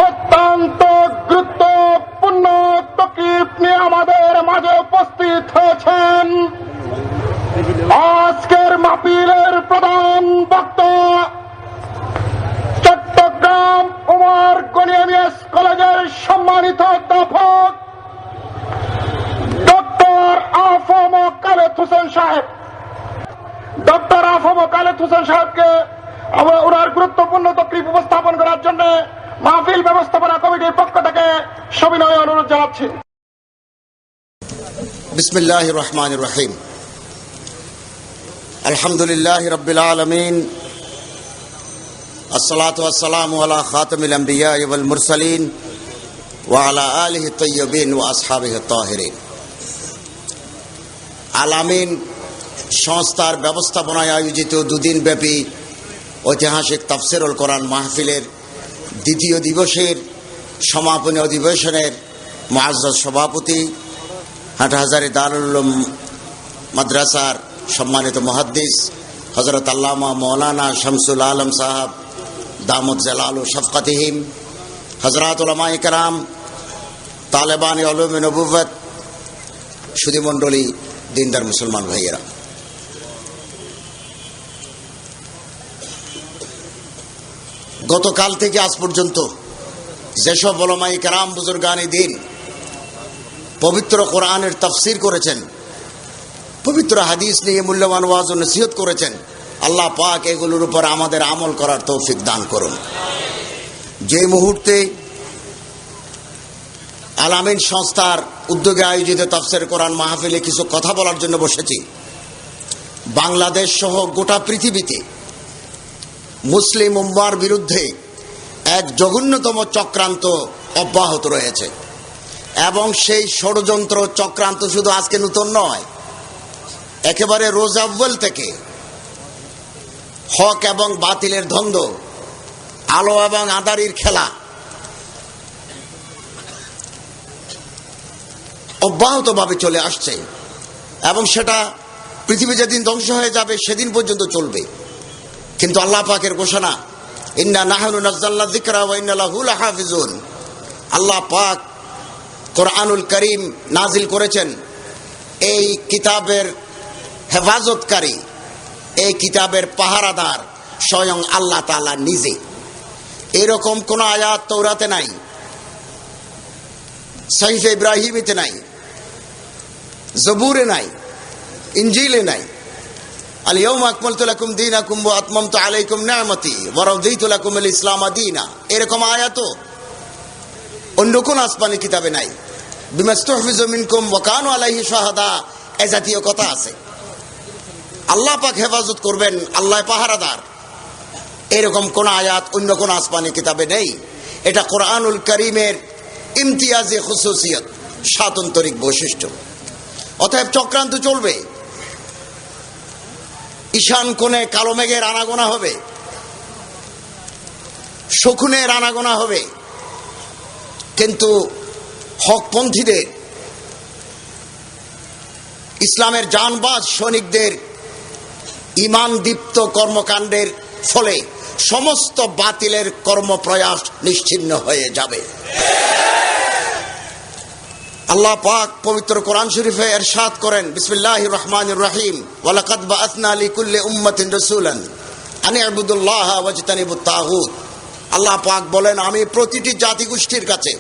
অত্যন্ত গুরুত্বপূর্ণ তাকরির নিয়ে আমাদের মাঝে উপস্থিত হয়েছেন আজকের মাহফিলের প্রধান বক্তা চট্টগ্রাম উমর গনি এমএস কলেজের সম্মানিত অধ্যাপক ডক্টর আফম খালেদ হোসেন সাহেব। ডক্টর আফম খালেদ হোসেন সাহেবকে আমরা ওনার গুরুত্বপূর্ণ তাকরির উপস্থাপন করার জন্য মাহফিল ব্যবস্থাপনা কমিটির পক্ষ থেকে সবিনয় অনুরোধ জানাচ্ছি। বিসমিল্লাহির রহমানির রহিম। আলহামদুলিল্লাহি রাব্বিল আলামিন, আসসালাতু ওয়াসসালামু আলা খাতামিল আম্বিয়া ওয়াল মুরসালিন ওয়া আলা আলিহি তাইয়্যিবিন ওয়া আসহাবিহি তাহিরিন। আলামিন সংস্থার ব্যবস্থাপনায় আয়োজিত দুদিন ব্যাপী ঐতিহাসিক তাফসীরুল কোরআন মাহফিলের দ্বিতীয় দিবসের সমাপনী অধিবেশনের মুআজ্জাজ সভাপতি হাটহাজারী দারুল উলুম মাদ্রাসার সম্মানিত মুহাদ্দিস হযরত আল্লামা মাওলানা শামসুল আলম সাহেব দামত জালালু শফকাতিহিম, হযরত উলামায়ে কেরাম, তালেবানে উলুমে নবুওয়াত, সুধীমণ্ডলী, দিনদার মুসলমান ভাইয়েরা, গতকাল থেকে আজ পর্যন্ত যেসব উলামায়ে কেরাম বুজুর্গানে দ্বীন পবিত্র কোরআনের তাফসীর করেছেন, পবিত্র হাদিস নিয়ে মূল্যবান ওয়াজ ও নসিহত করেছেন, আল্লাহ পাক এগুলোর উপর আমাদের আমল করার তৌফিক দান করুন। যে মুহূর্তে আলামিন সংস্থার উদ্যোগে আয়োজিত তাফসীর কোরআন মাহফিলে কিছু কথা বলার জন্য বসেছি, বাংলাদেশ সহ গোটা পৃথিবীতে মুসলিম উম্মার বিরুদ্ধে এক জঘন্যতম চক্রান্ত অব্যাহত রয়েছে এবং সেই ষড়যন্ত্র চক্রান্ত শুধু আজকে নতুন নয়, একেবারে রোজ আউ্বাল থেকে হক এবং বাতিলের দ্বন্দ্ব, আলো এবং আঁধারির খেলা অব্যাহতভাবে চলে আসছে এবং সেটা পৃথিবী যেদিন ধ্বংস হয়ে যাবে সেদিন পর্যন্ত চলবে। কিন্তু আল্লাহ পাকের ঘোষণা, ইন্না নাহনু নাযালনা যিকরা ওয়া ইন্না লাহু লাহাফিজুন। আল্লাহ পাক কোরআনুল করিম নাজিল করেছেন, এই কিতাবের হেফাজতকারী, এই কিতাবের পাহারাদার স্বয়ং আল্লাহ তাআলা নিজে। এরকম কোন আয়াত তৌরাতে নাই, সহিফে ইব্রাহিমীতে নাই, জবুরে নাই, ইনজিলে নাই। আল ইয়াউমা আকমালতু লাকুম দীনাকুম ওয়া আতমামতু আলাইকুম নি'মাতি ওয়া রাদিতু লাকুমুল ইসলামা দীনা। এরকম আয়াত অন্য কোন আসমানি কিতাবে নাই। বিমাস্তুহফিজু মিনকুম ওয়া কানু আলাইহি শাহাদা, এই জাতীয় কথা আছে। আল্লাহ পাক হেফাজত করবেন, আল্লাহ পাহারাদার, এরকম কোন আয়াত অন্য কোন আসমানি কিতাবে নেই। এটা কোরআনুল করিমের ইমতিয়াজি খুসুসিয়ত, স্বাতন্ত্রিক বৈশিষ্ট্য। অতএব চক্রান্ত চলবে, ঈশান কোণে কালো মেঘের আনাগোনা হবে, শকুনের আনাগোনা হবে, কিন্তু হকপন্থীদের, ইসলামের জানবাজ সৈনিকদের ঈমান দীপ্ত কর্মকাণ্ডের ফলে সমস্ত বাতিলের কর্মপ্রয়াস নিশ্চিহ্ন হয়ে যাবে। আল্লাহ পাক পবিত্র কোরআন শরীফে ইরশাদ করেন, বিসমিল্লাহির রহমানির রহিম, ওয়া লাকাদ বাআসনা লিকুল্লি উম্মাতিন রাসূলান আন ইবুদুল্লাহ ওয়াজতানিবুত তাগুত। আল্লাহ পাক বলেন, আমি প্রতিটি জাতিগোষ্ঠীর কাছে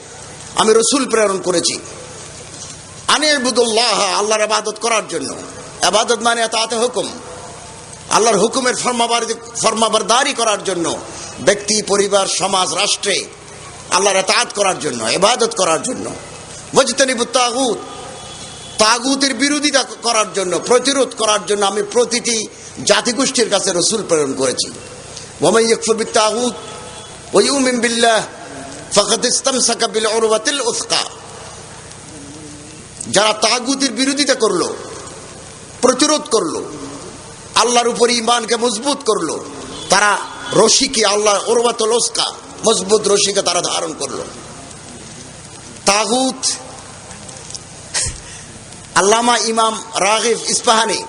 আমি রাসূল প্রেরণ করেছি আন ইবুদুল্লাহ, আল্লাহর ইবাদত করার জন্য। ইবাদত মানে তাতে হুকুম, আল্লাহর হুকুমের ফরমাবরদারি করার জন্য, ব্যক্তি, পরিবার, সমাজ, রাষ্ট্রে আল্লাহর ইতাআত করার জন্য, ইবাদত করার জন্য। ওয়াজতানিবুত তাগুত, তাগুতের বিরোধিতা করার জন্য, প্রতিরোধ করার জন্য আমি প্রতিটি জাতিগোষ্ঠীর কাছে রাসূল প্রেরণ করেছি। ওয়া মান ইয়াকফুর বিত তাগুত ওয়া ইউমিন বিল্লাহ ফাকাদ ইসতামসাকা বিল উরওয়াতিল উসকা। যারা তাগুতের বিরোধিতা করলো, প্রতিরোধ করলো, আল্লাহর উপর ঈমানকে মজবুত করলো, তারা রশিকে, আল্লাহর উরওয়াতুল উসকা, মজবুত রশিকে তারা ধারণ করলো। তাগুত, আল্লামা ইমাম রাগিব ইস্পাহানি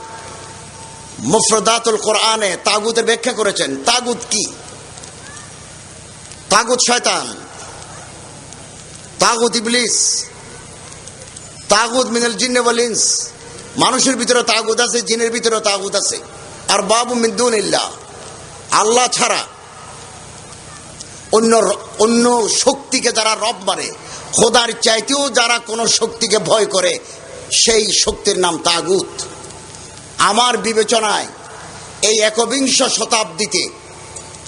মুফরদাতুল কোরআনে তাগুতের ব্যাখ্যা করেছেন। তাগুত কি? তাগুত শয়তান, তাগুত ইবলিস, তাগুত মিনাল জিন্নে ওয়াল ইনস। মানুষের ভিতরে তাগুত আছে, জিনের ভিতরে তাগুত আছে। আর বাবু মিন দুনিল্লাহ, আল্লাহ ছাড়া অন্য শক্তিকে যারা রব মানে, খোদার চাইতেও যারা কোনো শক্তিকে ভয় করে, সেই শক্তির নাম তাগুত। আমার বিবেচনায় এই একবিংশ শতাব্দীতে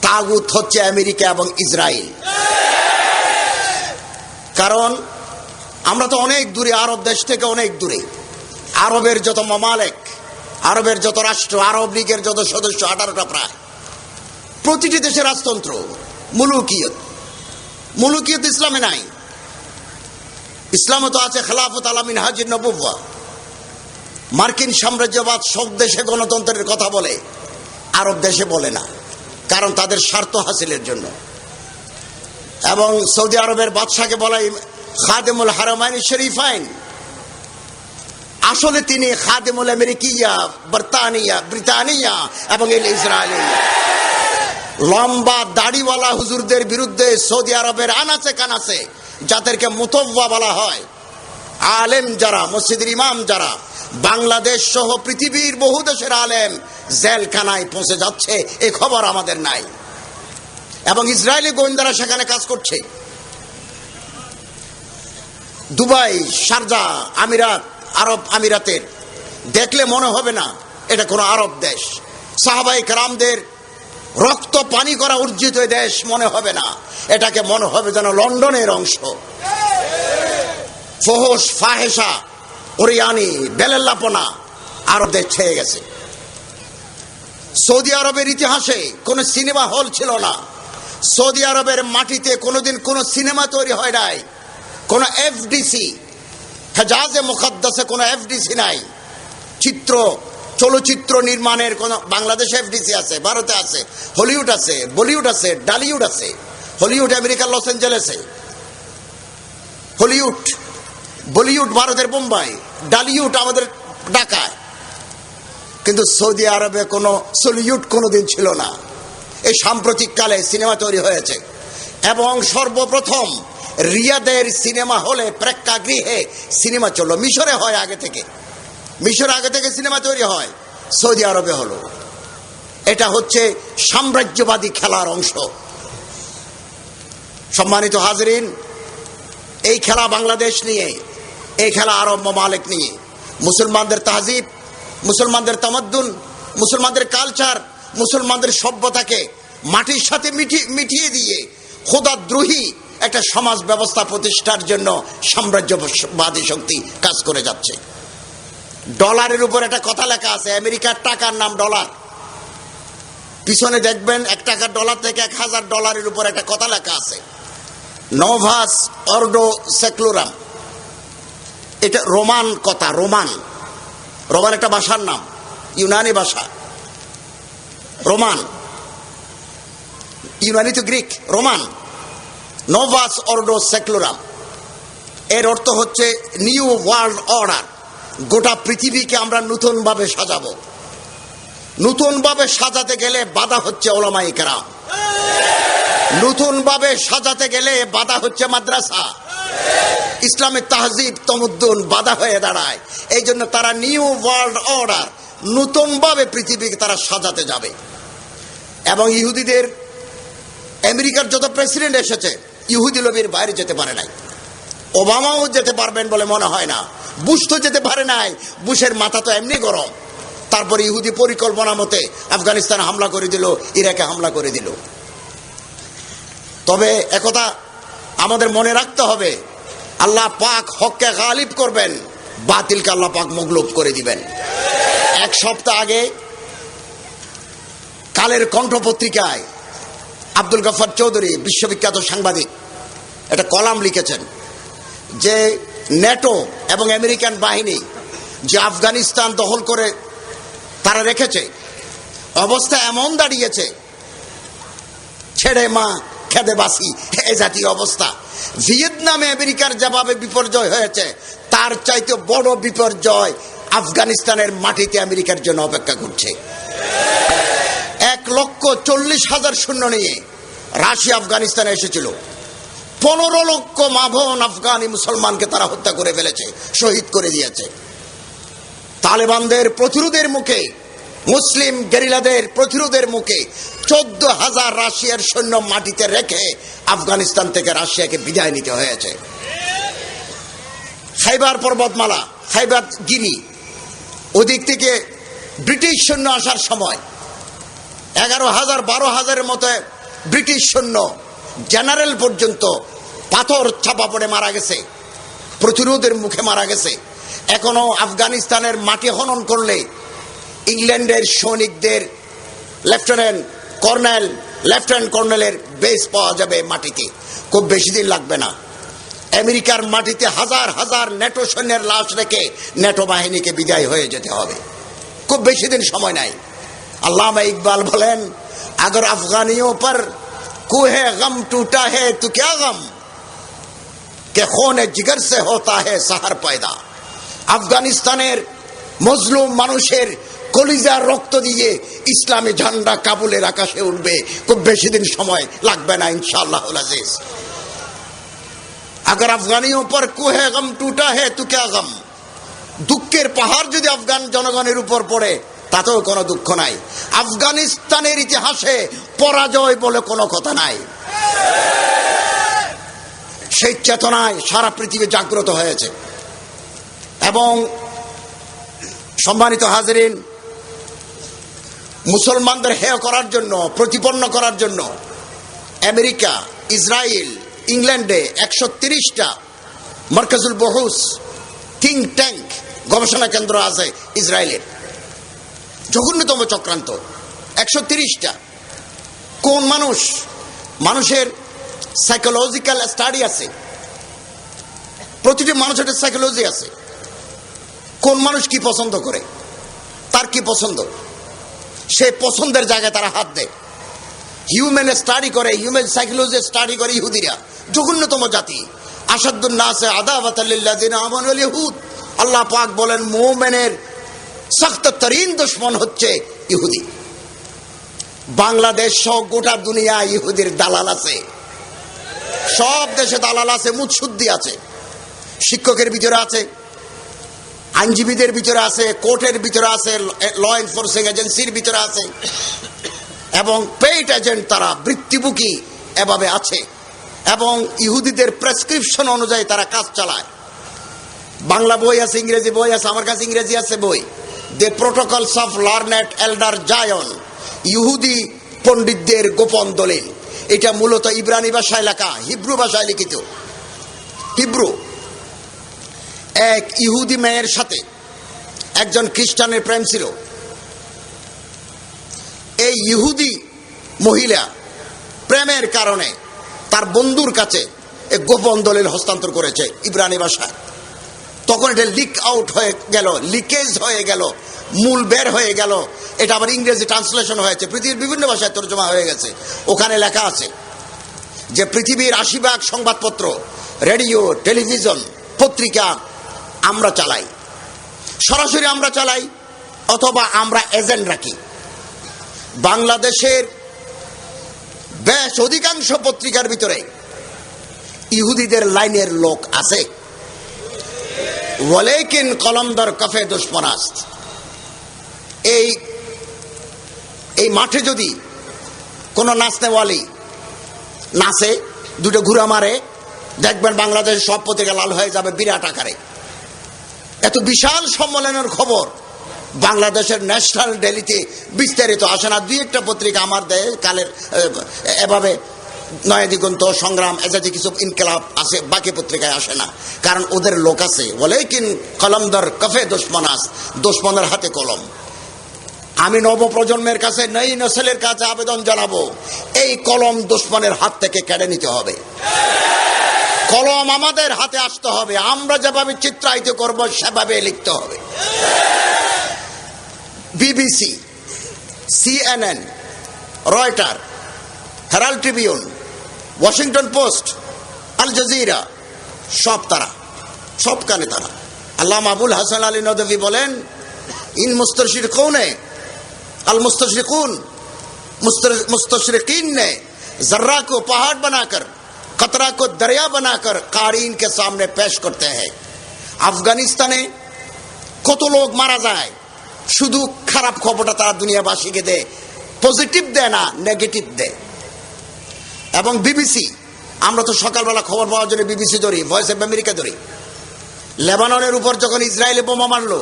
তাগুত হচ্ছে আমেরিকা এবং ইসরায়েল। কারণ আমরা তো অনেক দূরে, আরব দেশ থেকে অনেক দূরে। আরবের যত মামালেক, আরবের যত রাষ্ট্র, আরব লীগের যত সদস্য 18টা প্রায়, প্রতিটি দেশে রাজতন্ত্র, মুলুকিয়ত। মুলুকিয়ত ইসলামে নাই। ইসলামে তো আছে খেলাফত আলা মিনহাজিন নবুওয়া। মার্কিন সাম্রাজ্যবাদ সব দেশে গণতন্ত্রের কথা বলে, আরব দেশে বলে না, কারণ তাদের স্বার্থ হাসিলের জন্য। এবং সৌদি আরবের বাদশাকে বলে খাদেমুল হারামাইন শরীফাইন, আসলে তিনি খাদেমুল আমেরিকিয়া, ব্রিটানিয়া এবং ইসরায়েলি। লম্বা দাড়িওয়ালা হুজুরদের বিরুদ্ধে সৌদি আরবের আনাচে কানাচে, যাদেরকে মুতওয়া বলা হয়, আলেম যারা, মসজিদের ইমাম যারা, বাংলাদেশ সহ পৃথিবীর বহু দেশের আলেম জেলখানায় পৌঁছে যাচ্ছে, এই খবর আমাদের নাই। এবং ইসরায়েলি গোয়েন্দারা সেখানে কাজ করছে। দুবাই, শারজা, আমিরাত, আরব আমিরাতের দেখলে মনে হবে না এটা কোনো আরব দেশ। সাহাবায়ে কেরামদের রক্ত পানি করা অর্জিত দেশ মনে হবে না, এটাকে মনে হবে যেন লন্ডনের অংশ। ফহশ, ফাহেসা, ওরিয়ানি, বেলেল্লাপনা আরবদের ছেয়ে গেছে। সৌদি আরবের ইতিহাসে কোনো সিনেমা হল ছিল না। সৌদি আরবের মাটিতে কোনোদিন কোনো সিনেমা তৈরি হয় নাই। কোনো এফডিসি, হেজাজে মুকদ্দাসে কোনো এফডিসি নাই। চলচ্চিত্র নির্মাণের কোন, বাংলাদেশে এফডিসি আছে, ভারতে আছে, হলিউড আছে, বলিউড আছে, ডালিউড আছে। হলিউড আমেরিকার লস অ্যাঞ্জেলেসে, হলিউড, বলিউড ভারতের বোম্বাই, ডালিউড আমাদের ঢাকায়। কিন্তু সৌদি আরবে কোনো সলিউড কোনোদিন ছিল না। এই সাম্প্রতিক কালে সিনেমা তৈরি হয়েছে। এবং সর্বপ্রথম রিয়াদের সিনেমা হলে, প্রেক্ষাগৃহে সিনেমা চললো। মিশরে হয় আগে থেকে, মিশর আগে থেকে সিনেমা তৈরি হয়, সৌদি আরবে হলো। এটা হচ্ছে সাম্রাজ্যবাদী খেলার অংশ। সম্মানিত হাজরিন, এই খেলা বাংলাদেশ নিয়ে, এই খেলা আরব মামালিক নিয়ে। মুসলমানদের তাহজিব, মুসলমানদের তামাদ্দুন, মুসলমানদের কালচার, মুসলমানদের সভ্যতাকে মাটির সাথে মিটিয়ে দিয়ে খোদাদ্রোহী একটা সমাজ ব্যবস্থা প্রতিষ্ঠার জন্য সাম্রাজ্যবাদী শক্তি কাজ করে যাচ্ছে। ডলারের উপর একটা কথা লেখা আছে, আমেরিকার টাকার নাম ডলার। পিছনে দেখবেন 1 টাকার ডলার থেকে $1000 উপর একটা কথা লেখা আছে, নোভাস অর্ডো সেক্লোরাম। এটা রোমান কথা, রোমান একটা ভাষার নাম, ইউনানি ভাষা। রোমান, ইউনানি তো গ্রিক, রোমান। নোভাস অর্ডো সেক্লোরাম এর অর্থ হচ্ছে নিউ ওয়ার্ল্ড অর্ডার। গোটা পৃথিবীকে আমরা নতুনভাবে সাজাবো। নতুনভাবে সাজাতে গেলে বাধা হচ্ছে উলামায়ে কেরাম, নতুনভাবে সাজাতে গেলে বাধা হচ্ছে মাদ্রাসা, ইসলামের তাহজিব তামাদ্দুন বাধা হয়ে দাঁড়ায়। এই জন্য তারা নিউ ওয়ার্ল্ড অর্ডার, নতুনভাবে পৃথিবীকে তারা সাজাতে যাবে। এবং ইহুদিদের, আমেরিকার যত প্রেসিডেন্ট এসেছে ইহুদি লবির বাইরে যেতে পারে নাই। ওবামাও যেতে পারবেন বলে মনে হয় না। বুশ তো যেতে পারে নাই, বুশের মাথা তো এমনি গরম। তারপরে ইহুদি পরিকল্পনা মতে আফগানিস্তানে হামলা করে দিল, ইরাকে হামলা করে দিল। তবে একথা আমাদের মনে রাখতে হবে, আল্লাহ পাক হককে গালিব করবেন, বাতিলকে আল্লাহ পাক মগলুব করে দিবেন। 1 সপ্তাহ আগে কালের কণ্ঠ পত্রিকায় আব্দুল গফফার চৌধুরী, বিশ্ববিখ্যাত সাংবাদিক, একটা কলাম লিখেছেন যে ন্যাটো এবং আমেরিকান বাহিনী যে আফগানিস্তান দখল করে তারা রেখেছে, অবস্থা এমন দাঁড়িয়েছে ছেড়ে মা খেদে বাসি, এ জাতীয় অবস্থা। ভিয়েতনামে আমেরিকার যেভাবে বিপর্যয় হয়েছে, তার চাইতে বড় বিপর্যয় আফগানিস্তানের মাটিতে আমেরিকার জন্য অপেক্ষা করছে। 1,40,000 সৈন্য নিয়ে রাশিয়া আফগানিস্তানে এসেছিল। 15 লক্ষ মা বোন আফগানি মুসলমানকে তারা হত্যা করে ফেলেছে, শহীদ করে দিয়েছে। তালেবানদের প্রতিরোধের মুখে, মুসলিম গেরিলাদের প্রতিরোধের মুখে 14,000 রাশিয়ার সৈন্য মাটিতে রেখে আফগানিস্তান থেকে রাশিয়াকে বিদায় নিতে হয়েছে। খাইবার পর্বতমালা, খাইবার গিরি, ওদিক থেকে ব্রিটিশ সৈন্য আসার সময় 11,000 12,000-এর মতো ব্রিটিশ সৈন্য, জেনারেল পর্যন্ত পাথর চাপা পড়ে মারা গেছে, প্রতিরোধের মুখে মারা গেছে। এখনো আফগানিস্তানের মাটি খনন করলে ইংল্যান্ডের সৈনিকদের লেফটেন্যান্ট কর্নেলের বেস পাওয়া যাবে মাটিতে, খুব বেশি দিন লাগবে না। আমেরিকার মাটিতে হাজার হাজার নেটো সৈন্যের লাশ রেখে নেটো বাহিনীকে বিদায় হয়ে যেতে হবে, খুব বেশি দিন সময় নাই। আল্লামা ইকবাল বলেন, আগর আফগানিयों पर कुहे गम टूटा है तो क्या गम के खून जिगर से होता है सहर पैदा। আফগানিস্তানের মজলুম মানুষের কলিজার রক্ত দিয়ে ইসলামী ঝান্ডা কাবুলের আকাশে উঠবে, খুব বেশি দিন সময় লাগবে না ইনশাআল্লাহুল আজিজ। अगर আফগানিयों पर कुहे गम टूटा है तो क्या गम, দুঃখের পাহাড় যদি আফগান জনগণের উপর পড়ে তাতেও কোনো দুঃখ নাই। আফগানিস্তানের ইতিহাসে পরাজয় বলে কোনো কথা নাই। সেই চেতনায় সারা পৃথিবী জাগ্রত হয়েছে। এবং সম্মানিত হাজিরিন, মুসলমানদের হেয় করার জন্য, প্রতিপন্ন করার জন্য আমেরিকা, ইসরায়েল, ইংল্যান্ডে 130টা মার্কাজুল বহুস থিঙ্ক ট্যাঙ্ক গবেষণা কেন্দ্র আছে ইসরায়েলের। জঘন্যতম চক্রান্ত 130টা। কোন মানুষের সাইকোলজিক্যাল স্টাডি আছে, প্রতিটি মানুষের সাইকোলজি আছে। কোন মানুষ কি পছন্দ করে, তার কি পছন্দ, সে পছন্দের জায়গায় তারা হাত দেয়। হিউম্যান স্টাডি করে, হিউম্যান সাইকোলজি স্টাডি করে ইহুদিরা, জঘন্যতম জাতি। আসাদুন নাসে আদাওয়াতাল লিল্লাযিনা আমানুল ইহুদ। আল্লাহ পাক বলেন, মুমিনের সখত তরিন দুশমন হচ্ছে ইহুদি। বাংলাদেশ সহ গোটা দুনিয়া ইহুদির দালাল আছে, সব দেশে দালাল আছে, মুৎসুদ্দি আছে। শিক্ষকের ভিতরে আছে, আইনজীবীদের ভিতরে আছে, কোর্টের ভিতরে আছে, ল এনফোর্সিং এজেন্সির ভিতরে আছে, এবং পেইড এজেন্ট, তারা বৃত্তিভোগী এভাবে আছে। এবং ইহুদিদের প্রেসক্রিপশন অনুযায়ী তারা কাজ চালায়। বাংলা বই আছে, ইংরেজি বই আছে, আমার কাছে ইংরেজি আছে বই, the protocols of learned elder Zion, ইহুদি পণ্ডিতদের গোপন দলিল। এটা মূলত ইব্রানি ভাষায় লেখা, হিব্রু ভাষায় লিখিত। হিব্রু। এক ইহুদি মেয়ের সাথে একজন খ্রিস্টানের প্রেম ছিল। এই ইহুদি মহিলা প্রেমের কারণে তার বন্ধুর কাছে এক গোপন দলিল হস্তান্তর করেছে ইব্রানি ভাষায়। তখন এটা লিক আউট হয়ে গেল, লিকেজ হয়ে গেল, মূল বের হয়ে গেল। এটা আবার ইংরেজি ট্রান্সলেশন হয়েছে, পৃথিবীর বিভিন্ন ভাষায় তর্জমা হয়ে গেছে। ওখানে লেখা আছে যে পৃথিবীর 80% সংবাদপত্র, রেডিও, টেলিভিশন, পত্রিকা আমরা চালাই, সরাসরি আমরা চালাই, অথবা আমরা এজেন্ট রাখি। বাংলাদেশের বেশ অধিকাংশ পত্রিকার ভিতরে ইহুদিদের লাইনের লোক আছে। ওয়ালাকিন কলমদার কাফে দুশমনাস্ত। এই মাঠে যদি কোনো নাচনেওয়ালি নাচে, দুটো ঘুরা মারে, দেখবেন বাংলাদেশের সব পত্রিকা লাল হয়ে যাবে বিরাট আকারে। এত বিশাল সম্মেলনের খবর বাংলাদেশের ন্যাশনাল ডেইলিতে বিস্তারিত আসে না। দুই একটা পত্রিকা আমার দেয় কালের, এভাবে নয়া দিগন্ত, সংগ্রাম, এজাতি কিছু ইনকিলাব আছে, বাকি পত্রিকায় আসে না, কারণ ওদের লোক আছে। ওয়ালাকিন কলমদার কাফে দুশমনাস, দুশমনের হাতে কলম। আমি নবপ্রজন্মের কাছে, নই নসলের কাছে আবেদন জানাবো, এই কলম দুশমনের হাত থেকে কেড়ে নিতে হবে। কলম আমাদের হাতে আসতে হবে, আমরা যেভাবে চিত্রায়িত করব সেভাবে লিখতে হবে। BBC, CNN, Reuters, Herald Tribune, Washington Post, Al Jazeera, সব তারা, সবখানে তারা। আল্লামা আবুল হাসান আলী নদভী বলেন, ইন মুস্তাশরিকুনে अल मुस्तशरिकून मुस्तशरिकीन ने जर्रा को पहाड़ बनाकर कतरा को दरिया बनाकर कारीन के सामने पेश करते हैं। আফগানিস্তানে কত লোক মারা যায়, শুধু খারাপ খবরটা তারা দুনিয়াবাসীকে দেয়, পজিটিভ দেয় না, নেগেটিভ দেয়। এবং বিবিসি, আমরা তো সকালবেলা খবর পাওয়ার জন্য বিবিসি ধরি, ভয়েস অফ আমেরিকা ধরি। লেবাননের উপর যখন ইসরায়েলে বোমা মারলো,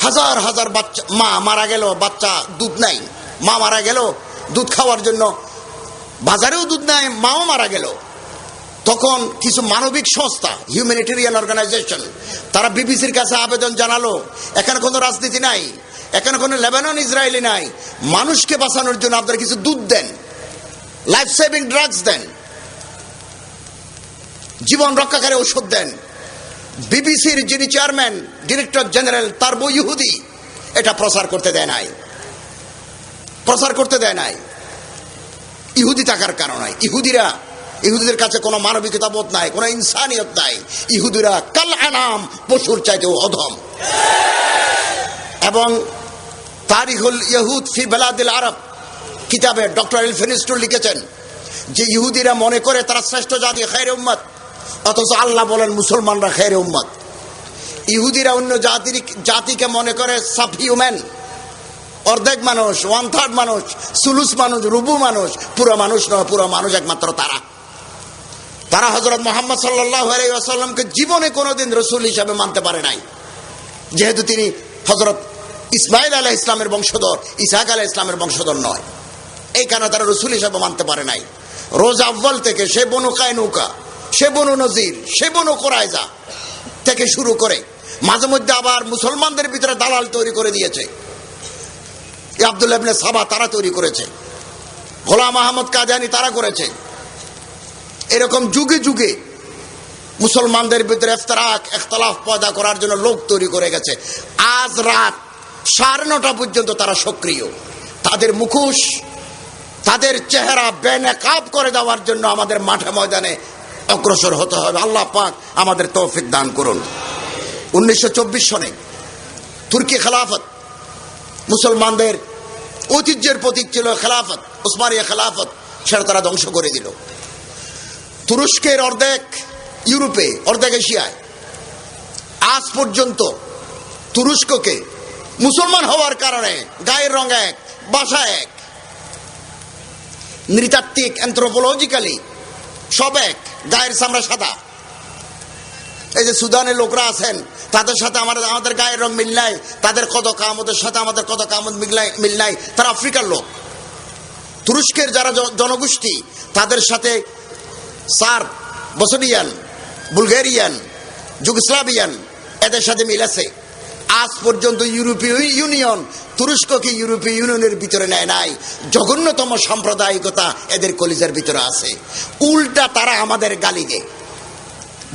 হাজার হাজার বাচ্চা, মা মারা গেল, বাচ্চা দুধ নাই, মা মারা গেল দুধ খাওয়ার জন্য, বাজারেও দুধ নাই, মাও মারা গেল। তখন কিছু মানবিক সংস্থা, হিউম্যানিটেরিয়ান অর্গানাইজেশন, তারা বিবিসির কাছে আবেদন জানালো, এখানে কোনো রাজনীতি নাই, এখানে কোনো লেবানন ইসরায়েলি নাই, মানুষকে বাঁচানোর জন্য আপনারা কিছু দুধ দেন, লাইফ সেভিং ড্রাগস দেন, জীবন রক্ষাকারী ওষুধ দেন। বিবিসির যিনি চেয়ারম্যান, ডিরেক্টর জেনারেল, তার বই ইহুদি, এটা প্রচার করতে দেয় নাই, প্রচার করতে দেয় নাই। ইহুদি থাকার কারণে ইহুদিদের কাছে কোনো মানবিকতা বোধ নাই, কোনো ইনসানিয়ত নাই। ইহুদিরা কাল আনাম, পশুর চাইতেও অধম। এবং তারিখুল ইহুদ ফি বেলাদিল আরব কিতাবে ডক্টর এলফিনিস্টুর লিখেছেন যে ইহুদিরা মনে করে তারা শ্রেষ্ঠ জাতি, খায়রে উম্মত, অথচ আল্লাহ বলেন মুসলমানরা খায়রে উম্মত। ইহুদিরা অন্য জাতিকে মনে করে সাবহিউম্যান, অর্ধেক মানুষ, 1/3 মানুষ, সুলুস মানুষ, রুবু মানুষ, পুরো মানুষ নয়, পুরো মানুষ একমাত্র তারা হযরত মুহাম্মদ সাল্লাল্লাহু আলাইহি ওয়াসাল্লামকে জীবনে কোনোদিন রাসূল হিসেবে মানতে পারে নাই, যেহেতু তিনি হযরত ইসমাঈল আলাইহিস ইসলামের বংশধর, ইসহাক আলাইহিস ইসলামের বংশধর নয়। এই কারণে তারা রাসূল হিসেবে মানতে পারে নাই। রোজ আউয়াল থেকে সে বনু কায়নুকা, সে বনু নজির, সে বনু কুরাইজা থেকে শুরু করে মাঝে মধ্যে আবার মুসলমানদের ভিতরে দালাল তৈরি করে দিয়েছে। আব্দুল্লাহ ইবনে সাবা তারা তৈরি করেছে, গোলাম আহমদ কাদিয়ানী তারা করেছে। এরকম যুগে যুগে মুসলমানদের ভিতরে ইফতিরাক, ইখতিলাফ পয়দা করার জন্য লোক তৈরি করে গেছে। আজ রাত 9:30 পর্যন্ত তারা সক্রিয়। তাদের মুখোশ, তাদের চেহারা বেনকাব করে দেওয়ার জন্য আমাদের মাঠে ময়দানে অগ্রসর হতে হবে। আল্লাহ পাক আমাদের তৌফিক দান করুন। 1924 সনে তুর্কি খেলাফত, মুসলমানদের ঐতিহ্যের প্রতীক ছিল খেলাফত, উসমানিয়া খেলাফত, সেটা তারা ধ্বংস করে দিল। তুরস্কের অর্ধেক ইউরোপে, অর্ধেক এশিয়ায় আজ পর্যন্ত তুরস্ককে মুসলমান হওয়ার কারণে গায়ের রং এক, ভাষা এক, নৃতাত্ত্বিক, অ্যানথ্রোপোলজিক্যালি সব এক, গায়ের চামড়া সাদা। এই যে সুদানের লোকরা আছেন, তাদের সাথে আমাদের গায়ের রং মিল নাই, তাদের কত কামতের সাথে আমাদের কত কামত মিল নাই, তারা আফ্রিকার লোক। তুরস্কের যারা জনগোষ্ঠী, তাদের সাথে সার্ব, বসনিয়ান, বুলগেরিয়ান, যুগোস্লাভিয়ান, এদের সাথে মিল আছে। আজ পর্যন্ত ইউরোপীয় ইউনিয়ন তুরস্ককে ইউরোপীয় ইউনিয়নের ভিতরে নেয় নাই। জঘন্যতম সাম্প্রদায়িকতা এদের কলিজার ভিতরে আছে। উল্টা তারা আমাদের গালি দেয়,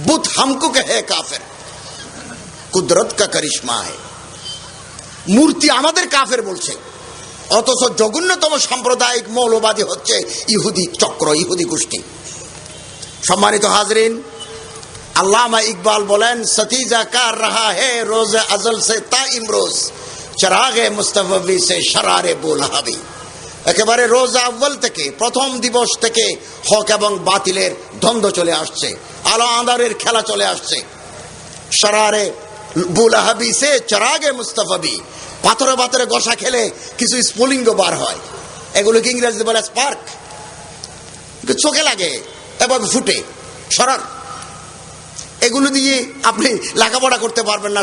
বুত হামকো কে হে কাফের, কুদরত কা করিশ্মা হে, মূর্তি আমাদের কাফের বলছে। অথচ জঘন্যতম সাম্প্রদায়িক মৌলবাদী হচ্ছে ইহুদি চক্র, ইহুদি গোষ্ঠী। সম্মানিত হাজরিন, আল্লামা ইকবাল বলেন, সতীজা কার রাহা হে রোজ আজল সে তা ইমরোজ, চরাগে মুস্তাফি সে শরারে বুলহাবি। একেবারে রোজ আউয়াল থেকে, প্রথম দিবস থেকে হক এবং বাতিলের দ্বন্দ্ব চলে আসছে, আলো আঁধারের খেলা চলে আসছে। শরারে বুলহাবি সে চরাগে মুস্তাফি, পাথরে পাথরে ঘষা খেলে কিছু স্ফুলিঙ্গ বার হয়, এগুলোকে ইংরেজিতে বলে স্পার্ক, চোখে লাগে, এভাবে ফুটে শরর। এগুলো দিয়ে আপনি লেখাপড়া করতে পারবেন না।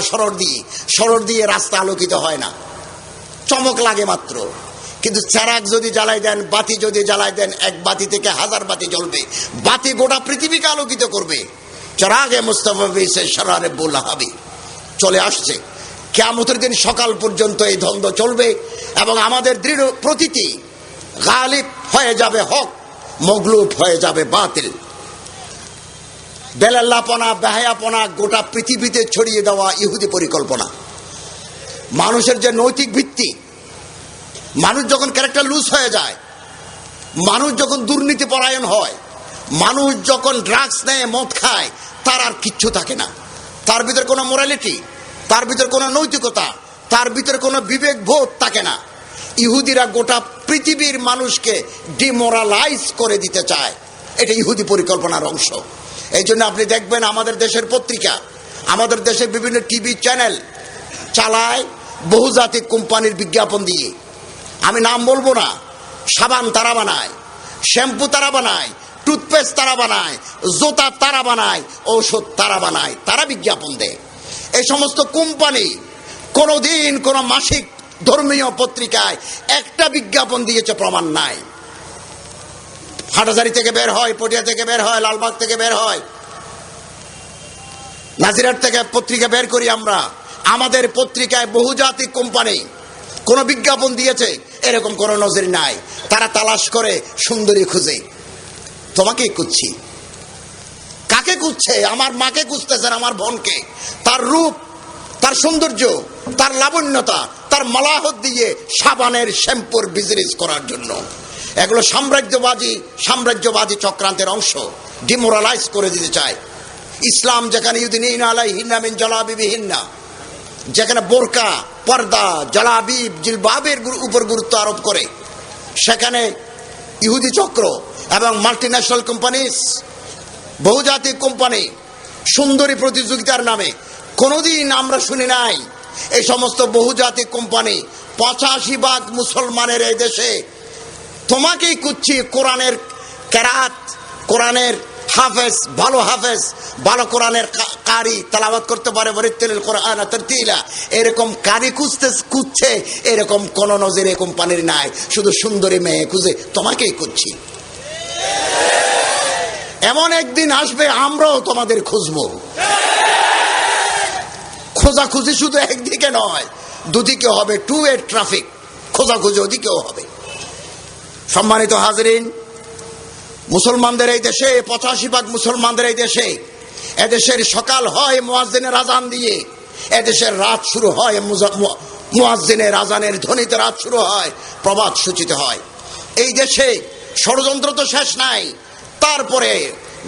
শরর দিয়ে রাস্তা আলোকিত হয় না, চমক লাগে মাত্র। কিন্তু চারাক যদি জ্বালাই দেন, বাতি যদি জ্বালাই দেন, এক বাতি থেকে 1000 বাতি জ্বলবে, বাতি গোটা পৃথিবীকে আলোকিত করবে। চরাগে মুস্তাফি সে শরারে বুলহাবি চলে আসছে। কিয়ামতের দিন সকাল পর্যন্ত এই দ্বন্দ্ব চলবে এবং আমাদের দৃঢ় প্রতীতি, গালিব হয়ে যাবে হক, মগলুব হয়ে যাবে বাতিল। বেলাল্লাপনা, বেহায়াপনা গোটা পৃথিবীতে ছড়িয়ে দেওয়া ইহুদি পরিকল্পনা। মানুষের যে নৈতিক ভিত্তি, মানুষ যখন ক্যারেক্টার লুজ হয়ে যায়, মানুষ যখন দুর্নীতি পরায়ণ হয়, মানুষ যখন ড্রাগস নেয়, মদ খায়, তার আর কিচ্ছু থাকে না। তার ভিতরে কোনো মোরালিটি, তার ভিতরে কোনো নৈতিকতা, তার ভিতরে কোনো বিবেক বোধ থাকে না। ইহুদিরা গোটা পৃথিবীর মানুষকে ডিমোরালাইজ করে দিতে চায়, এটা ইহুদি পরিকল্পনার অংশ। এই জন্য আপনি দেখবেন আমাদের দেশের পত্রিকা, আমাদের দেশের বিভিন্ন টিভি চ্যানেল চালায় বহুজাতিক কোম্পানির বিজ্ঞাপন দিয়ে। আমি নাম বলবো না, সাবান তারা বানায়, শ্যাম্পু তারা বানায়, টুথপেস্ট তারা বানায়, জুতা তারা বানায়, ঔষধ তারা বানায়, তারা বিজ্ঞাপন দেয়। এই সমস্ত কোম্পানি কোনোদিন কোনো মাসিক ধর্মীয় পত্রিকায় একটা বিজ্ঞাপন দিয়েছে প্রমাণ নাই। হাটাজারি থেকে বের হয়, পটিয়া থেকে বের হয়, লালবাগ থেকে বের হয়, নাজিরহাট থেকে পত্রিকা বের করি আমরা। আমাদের পত্রিকায় বহুজাতিক কোম্পানি কোন বিজ্ঞাপন দিয়েছে এরকম কোন নজির নাই। তারা তালাশ করে সুন্দরী খুঁজে। তোমাকে খুঁজছি, কাকে খুঁজছে? আমার মাকে খুঁজতেছেন, আমার বোনকে। তার রূপ, তার সৌন্দর্য, তার লাবণ্যতা, তার মালাহত দিয়ে সাবানের শ্যাম্পুর বিজনেস করার জন্য। এগুলো সাম্রাজ্যবাদী চক্রান্তের অংশ। ডিমোরালাইজ করে দিতে চায় ইসলাম। যেখানে ইউদিনিনা আলাইহিন্না মিন জালাবিবিহিন্না, যেখানে বোরকা, পর্দা, জালাবিব, জিলবাবের উপর গুরুত্ব আরোপ করে, সেখানে ইহুদি চক্র এবং মাল্টিন্যাশনাল কোম্পানিজ, বহুজাতিক কোম্পানি সুন্দরী প্রতিযোগিতার নামে কোনোদিন আমরা শুনি নাই এই সমস্ত বহুজাতিক কোম্পানি 85% মুসলমানের এই দেশে তোমাকেই খুঁজছি। কোরআনের কেরাত, কোরআনের হাফেজ, ভালো কোরআনের কারি তেলাওয়াত করতে পারে, ওয়ারাত্তিলিল কোরআন তারতিলা, এরকম কারি খুঁজছে এরকম কোন নজিরে কোম্পানির নাই। শুধু সুন্দরী মেয়ে খুঁজে তোমাকেই খুঁজছি। এমন একদিন আসবে আমরাও তোমাদের খুঁজবো। খোঁজাখুঁজি শুধু একদিকে নয়, দুদিকে হবে, টু ওয়ে ট্রাফিক। খোঁজাখুঁজি ওদিকেও হবে। সম্মানিত হাজরিন, মুসলমানদের এই দেশে 85% মুসলমানদের এই দেশে, এদেশের সকাল হয় মুয়াজ্জিনের আজান দিয়ে, এদেশের রাত শুরু হয় মুয়াজ্জিনের আজানের ধ্বনিতে, রাত শুরু হয়, প্রভাত সূচিত হয়। এই দেশে ষড়যন্ত্র তো শেষ নাই। তারপরে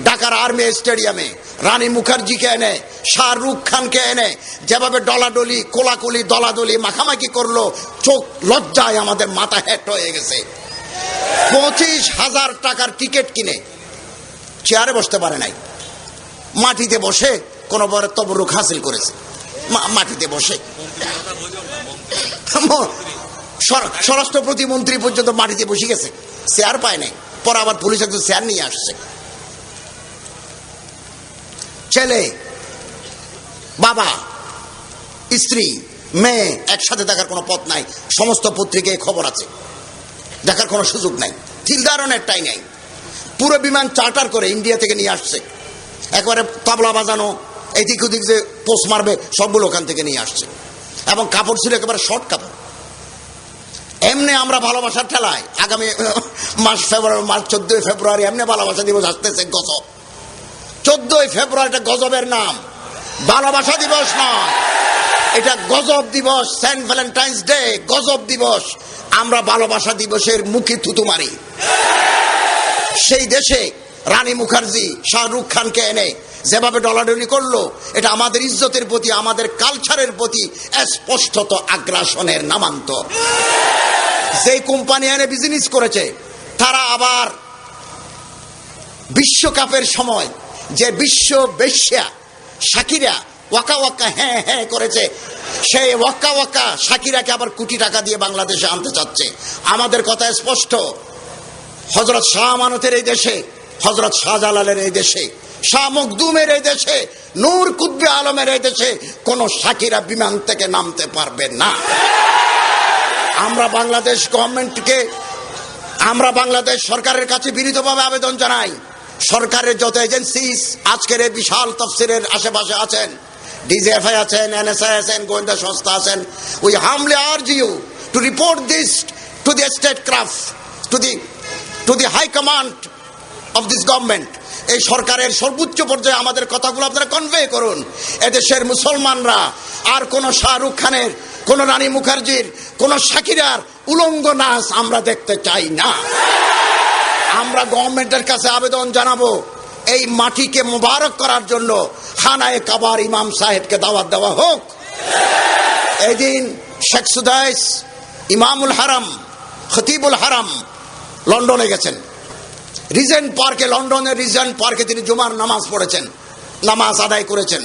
ঢাকার আর্মি স্টেডিয়ামে রানী মুখার্জিকে এনে, শাহরুখ খানকে এনে যেভাবে ডলাডলি, কোলাকুলি, দলাদলি, মাখামাখি করলো, চোখ লজ্জায় আমাদের মাথা হেট হয়ে গেছে। 25,000 টাকার টিকিট কিনে চেয়ারে বসতে পারে নাই, মাটিতে বসে কোন বড় তবরুক হাসিল করেছে। মাটিতে বসে স্বরাষ্ট্র প্রতিমন্ত্রী পর্যন্ত মাটিতে বসে গেছে, চেয়ার পায় নাই। পরে আবার পুলিশ একটু চেয়ার নিয়ে আসছে। ছেলে, বাবা, স্ত্রী, মেয়ে একসাথে দেখার কোনো পথ নাই। সমস্ত পত্রিকায় খবর আছে, দেখার কোনো সুযোগ নাই, থিলদারণের টাই নাই। পুরো বিমান চার্টার করে ইন্ডিয়া থেকে নিয়ে আসছে। একবারে তবলা বাজানো, এদিক ওদিক যে পোস্ট মারবে সবগুলো ওখান থেকে নিয়ে আসছে। এবং কাপড় ছিল একেবারে শর্ট কাপড়। এমনি আমরা ভালোবাসার ঠেলায় আগামী মাস 14 ফেব্রুয়ারি এমনি ভালোবাসা দিবস আসতেছে। গজব, 14 ফেব্রুয়ারিটা গজবের নাম, ভালোবাসা দিবস নয়, এটা গজব দিবস। সেন্ট ভ্যালেন্টাইন্স ডে, গজব দিবস। আমরা ভালোবাসা দিবসের মুখে থুতু মারি। সেই দেশে রানী মুখার্জি শাহরুখ খানকে এনে যেভাবে ডলাডলি করলো, এটা আমাদের ইজ্জতের প্রতি, আমাদের কালচারের প্রতি স্পষ্টত আগ্রাসনের নামান্তর। যে কোম্পানি এনে বিজনেস করেছে, তারা আবার বিশ্বকাপের সময় যে বিশ্ব বেশ্যা শাকিরা ওয়াকা ওয়াকা হ্যাঁ হ্যাঁ করেছে, সেই ওয়াকা ওয়াকা শাকিরাকে আবার কোটি টাকা দিয়ে বাংলাদেশে আনতে চাচ্ছে। আমাদের কথা স্পষ্ট, হযরত শাহ আমানতের এই দেশে, হযরত শাহজালালের এই দেশে, শাহ মখদুমের এই দেশে, নূর কুতবে আলমের এই দেশে কোন শাকিরা বিমান থেকে নামতে পারবে না। আমরা বাংলাদেশ গভর্নমেন্টকে, আমরা বাংলাদেশ সরকারের কাছে বিনীতভাবে আবেদন জানাই, সরকারের যত এজেন্সিস আজকের এই বিশাল তফসিলের আশেপাশে আছেন, ডিজিএফআই আছেন, এনএসআই আছেন, গোয়েন্দা সংস্থা আছেন, we humbly urge you to report this to the state craft, to the high command of this government. এই সরকারের সর্বোচ্চ পর্যায়ে আমাদের কথাগুলো আপনারা কনভে করুন। এদেশের মুসলমানরা আর কোন শাহরুখ খানের, কোন রানী মুখার্জির, কোন শাকিরার উলঙ্গ নাচ আমরা দেখতে চাই না। আমরা গভর্নমেন্টের কাছে আবেদন জানাবো, এই মাটিকে মোবারক করার জন্য খানায়ে কাবার ইমাম সাহেবকে দাওয়াত দেওয়া হোক। এই দিন শেখ সুদাইস, ইমামুল হারাম, খতিবুল হারাম লন্ডনে গেছেন, রিজেন্ট পার্কে, লন্ডনের রিজেন্ট পার্কে তিনি জুমার নামাজ পড়েছেন, নামাজ আদায় করেছেন।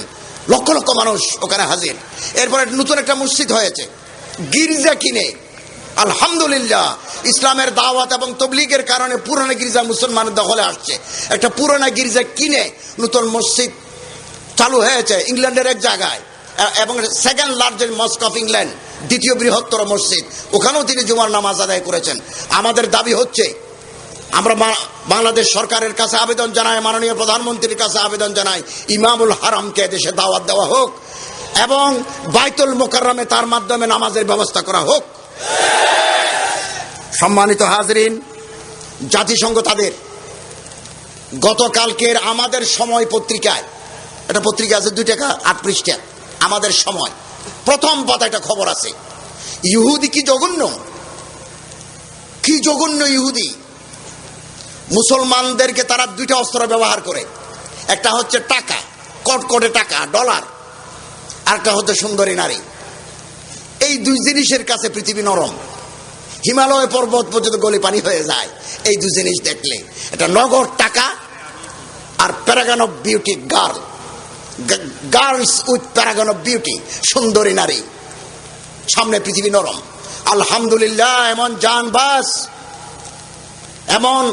লক্ষ লক্ষ মানুষ ওখানে হাজির। এরপরে নতুন একটা মসজিদ হয়েছে, গির্জা কিনে আলহামদুলিল্লাহ ইসলামের দাওয়াত এবং তবলিগের কারণে পুরনো গির্জা মুসলমানের দখলে আসছে। একটা পুরনো গির্জা কিনে নতুন মসজিদ চালু হয়েছে ইংল্যান্ডের এক জায়গায়, এবং সেকেন্ড লার্জেস্ট মস্ক অফ ইংল্যান্ড, দ্বিতীয় বৃহত্তর মসজিদ, ওখানেও তিনি জুমার নামাজ আদায় করেছেন। আমাদের দাবি হচ্ছে, আমরা বাংলাদেশ সরকারের কাছে আবেদন জানাই, মাননীয় প্রধানমন্ত্রীর কাছে আবেদন জানাই, ইমামুল হারামকে দেশে দাওয়াত দেওয়া হোক এবং বাইতুল মোকাররমে তার মাধ্যমে নামাজের ব্যবস্থা করা হোক। সম্মানিত হাজরিন, জাতিসংঘ তাদের গতকালকের আমাদের সময় পত্রিকায়, একটা পত্রিকা আছে 2 টাকা 8 পৃষ্ঠা, আমাদের সময়, প্রথম পাতা একটা খবর আছে, ইহুদি কি জঘন্য, কি জঘন্য ইহুদি। মুসলমানদেরকে তারা 2টা অস্ত্র ব্যবহার করে, একটা হচ্ছে টাকা, কটকটে টাকা, ডলার, আর একটা হচ্ছে সুন্দরী নারী। এই 2 জিনিসের কাছে পৃথিবী নরম, হিমালয় পর্বত পর্যন্ত গলি পানি হয়ে যায় এই 2 জিনিস দেখলে। এটা নগদ টাকা আর paragon of beauty girl, girls with paragon of beauty, সুন্দরী নারী, সামনে পৃথিবী নরম। আলহামদুলিল্লাহ, এমন জানবাজ, এমন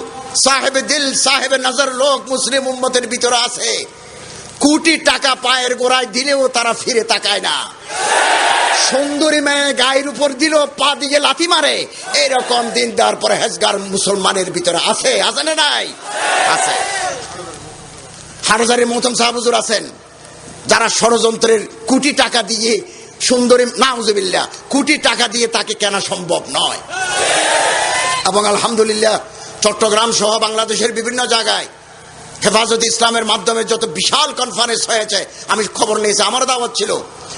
সাহেবে দিল সাহেবে নজর লোক মুসলিম উম্মতের ভিতরে আছে, কোটি টাকা পায়ের গোড়ায় দিলেও তারা ফিরে তাকায় না। সুন্দরী মেয়ে গায়ের উপর দিল, পা দিকে লাথি মারে, এরকম দিন দেওয়ার পরে হেজগার মুসলমানের ভিতরে আছে, আছে না নাই? আছে। হাটহাজারীর মোহতম সাহেব হুজুর আছেন, যারা ষড়যন্ত্রের কোটি টাকা দিয়ে সুন্দরী, নাউজুবিল্লাহ, কোটি টাকা দিয়ে তাকে কেনা সম্ভব নয়। এবং আলহামদুলিল্লাহ চট্টগ্রাম সহ বাংলাদেশের বিভিন্ন জায়গায় হেফাজত ইসলামের মাধ্যমে যত বিশাল কনফারেন্স হয়েছে, আমি খবর নিয়েছি, আমার দাওয়াত ছিল।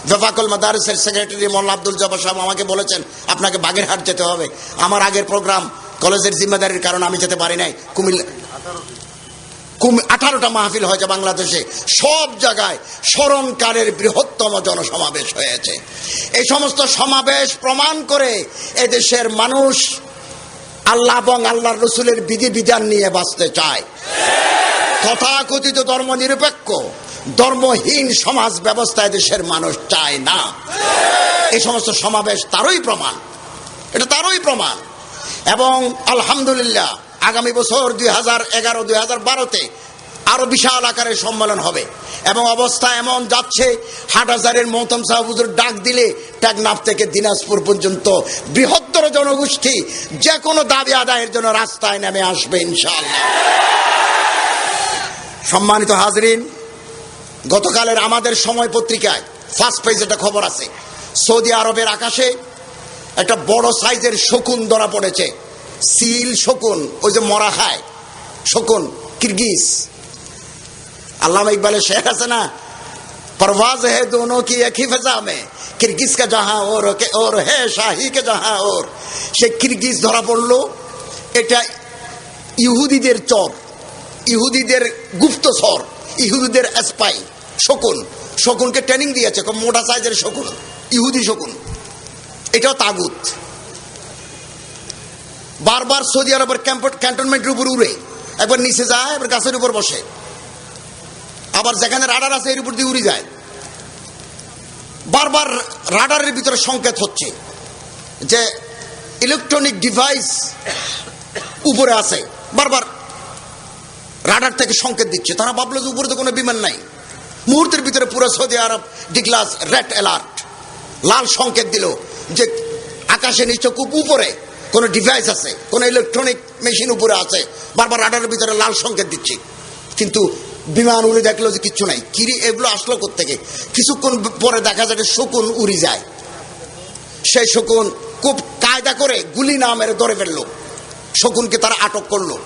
ওয়াফাকুল মাদারিসের সেক্রেটারি মোল্লা আব্দুল জব্বার সাহেব আমাকে বলেছেন আপনাকে বাগেরহাট যেতে হবে। আমার আগের প্রোগ্রাম, কলেজের জিম্মেদারির কারণে আমি যেতে পারি নাই। 18টা মাহফিল হয়েছে বাংলাদেশে, সব জায়গায় স্মরণকালের বৃহত্তম জনসমাবেশ হয়েছে। এই সমস্ত সমাবেশ প্রমাণ করে এদেশের মানুষ আল্লাহ এবং আল্লাহর রসুলের বিধি বিধান নিয়ে বাঁচতে চায়। তথাকথিত ধর্ম নিরপেক্ষ, ধর্মহীন সমাজ ব্যবস্থা দেশের মানুষ চায় না। এই সমস্ত সমাবেশ তারই প্রমাণ, এটা তারই প্রমাণ। এবং আলহামদুলিল্লাহ আগামী বছর 2011-2012-তে আরো বিশাল আকারের সম্মেলন হবে এবং অবস্থা এমন যাচ্ছে, হাটহাজারীর মোহতম সাহেব হুজুর ডাক দিলে টেকনাফ থেকে দিনাজপুর পর্যন্ত বৃহত্তর জনগোষ্ঠী যে কোনো দাবি আদায়ের জন্য রাস্তায় নেমে আসবে ইনশাআল্লাহ। সম্মানিত হাজরিন, গতকালের আমাদের সময় পত্রিকায় ফার্স্ট পেজে একটা খবর আছে, সৌদি আরবের আকাশে একটা বড় সাইজের শকুন ধরা পড়েছে। সিল শকুন, ওই যে মরা খায় শকুন, কিরগিজ। আল্লামা ইকবালের শের আছে না, परवाज है दोनों की एक ही फिजा में, किरगिज का जहां और है शाही के जहां और। সে কিরগিজ ধরা পড়লো। এটা ইহুদিদের চর, ইহুদিদের গুপ্তচর, ইহুদিদের স্পাই শকুন। শকুনকে ট্রেনিং দিয়েছে, খুব মোটা সাইজের শকুন, ইহুদি শকুন। এটাও তাগুত। বারবার সৌদি আরবের ক্যান্টনমেন্টের উপর উড়ে, একবার নিচে যায়, একবার গাছের উপর বসে, আবার যেখানে রাডার আছে এর উপর দিয়ে উড়ে যায়। বারবার রাডারের ভিতরে সংকেত হচ্ছে যে ইলেকট্রনিক ডিভাইস উপরে আছে, বারবার রাডার থেকে সংকেত দিচ্ছে। তারা ভাবলো যে উপরে তো কোনো বিমান নাই। মুহূর্তের ভিতরে পুরো সৌদি আরব ডিক্লাস রেড অ্যালার্ট, লাল সংকেত দিল যে আকাশে নিশ্চয় খুব উপরে কোনো ডিভাইস আছে, কোনো ইলেকট্রনিক মেশিন উপরে আছে। বারবার রাডারের ভিতরে লাল সংকেত দিচ্ছে, কিন্তু বিমান উড়ে দেখলো যে কিচ্ছু নাই। কিরে এগুলো আসলো কোত্থেকে? কিছুক্ষণ পরে দেখা যায় শকুন উড়ে যায়। সেই শকুন খুব কায়দা করে গুলি না মেরে ধরে ফেললো। শকুনকে তারা আটক করলো।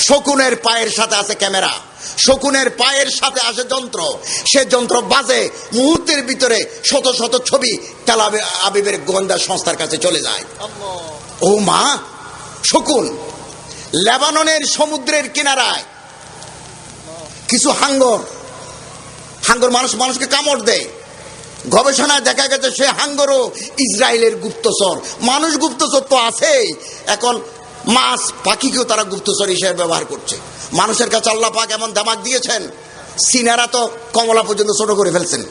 শকুনের পায়ের সাথে আছে ক্যামেরা, শকুনের পায়ের সাথে আছে যন্ত্র। সে যন্ত্র বাজে, মুহূর্তের ভিতরে শত শত ছবি তেল আবিবের গোয়েন্দা সংস্থার কাছে চলে যায়। ও মা, শকুন! লেবাননের সমুদ্রের কিনারায় কিছু হাঙ্গর মানুষকে কামড় দেয়। গবেষণায় দেখা গেছে সে হাঙ্গরও ইসরায়েলের গুপ্তচর। মানুষ গুপ্তচর তো আছেই, এখন মাছ পাখিকেও তারা গুপ্তচর হিসেবে ব্যবহার করছে। মানুষের কাছে আল্লাহ পাক এমন দামাক দিয়েছেন, সিনারা তো কমলা পর্যন্ত ছোট করে ফেলছেন।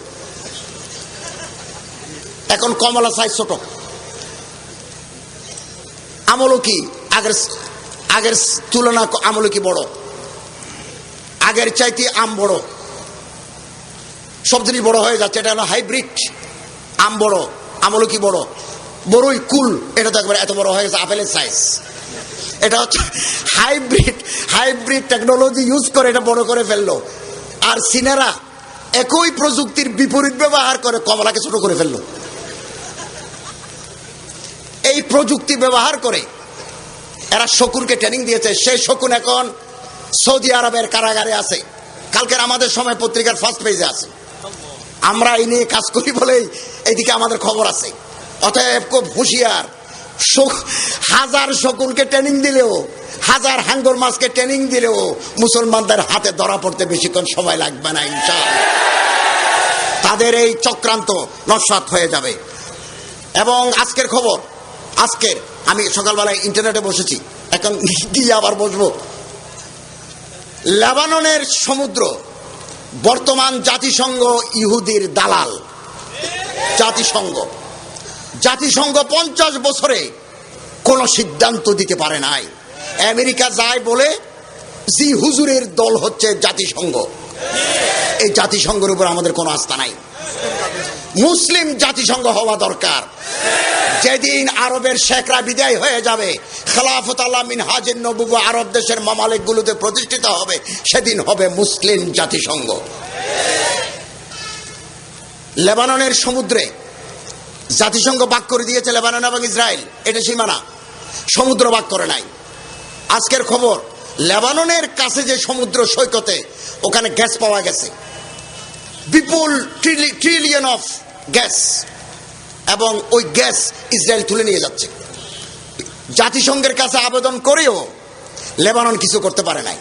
এখন কমলা সাইজ ছোট। আমলকি আগের তুলনা আমলকি বড়, আগের চাইতে আম বড়, সব জিনিস বড় হয়ে যাচ্ছে। এটা হলো হাইব্রিড আম, বড় আমলকি বড়, বড়ই কুল, এটা তো একবার এত বড় হয়ে গেছে আপেলের সাইজ। এটা হচ্ছে হাইব্রিড টেকনোলজি ইউজ করে এটা বড় করে ফেললো। আর সিনেরা একই প্রযুক্তির বিপরীত ব্যবহার করে কমলাকে ছোট করে ফেললো। এই প্রযুক্তি ব্যবহার করে এরা শকুনকে ট্রেনিং দিয়েছে। সেই শকুন এখন সৌদি আরবের কারাগারে আছে। কালকের আমাদের সময় পত্রিকার ফার্স্ট পেজে আছে। আমরা এই নিয়ে কাজ করি বলেই এইদিকে আমাদের খবর আছে। অতএব খুব হুঁশিয়ার, হাজার শকুনকে ট্রেনিং দিলেও, হাজার হাঙ্গর মাছকে ট্রেনিং দিলেও মুসলমানদের হাতে ধরা পড়তে বেশিক্ষণ সময় লাগবে না ইনশাআল্লাহ। তাদের এই চক্রান্ত নস্যাৎ হয়ে যাবে। এবং আজকের খবর, আজকের আমি সকালবেলায় ইন্টারনেটে বসেছি, এখন গিয়ে আবার বসবো। লেবাননের সমুদ্র বর্তমান জাতিসংঘ ইহুদির দালাল। জাতিসংঘ 50 বছরে কোনো সিদ্ধান্ত দিতে পারে নাই। আমেরিকা যায় বলে জি হুজুরের দল হচ্ছে জাতিসংঘ। এই জাতিসংঘের উপর আমাদের কোনো আস্থা নাই। মুসলিম জাতিসংঘ হওয়া দরকার। যেদিন আরবের শেখরা বিদায় হয়ে যাবে, খেলাফত আল্লাহ মিনহাজের নবুওয়া আরব দেশের মামালিক গুলোতে প্রতিষ্ঠিত হবে, সেদিন হবে মুসলিম জাতিসংঘ। লেবাননের সমুদ্রে জাতিসংঘ ভাগ করে দিয়েছে লেবানন এবং ইসরায়েল, এটা সীমানা। সমুদ্র ভাগ করে নাই। আজকের খবর, লেবাননের কাছে যে সমুদ্র সৈকতে, ওখানে গ্যাস পাওয়া গেছে, বিপুল ট্রিলিয়ন অফ গ্যাস, এবং ওই গ্যাস ইসরায়েল তুলে নিয়ে যাচ্ছে। জাতিসংঘের কাছে আবেদন করেও লেবানন কিছু করতে পারে নাই।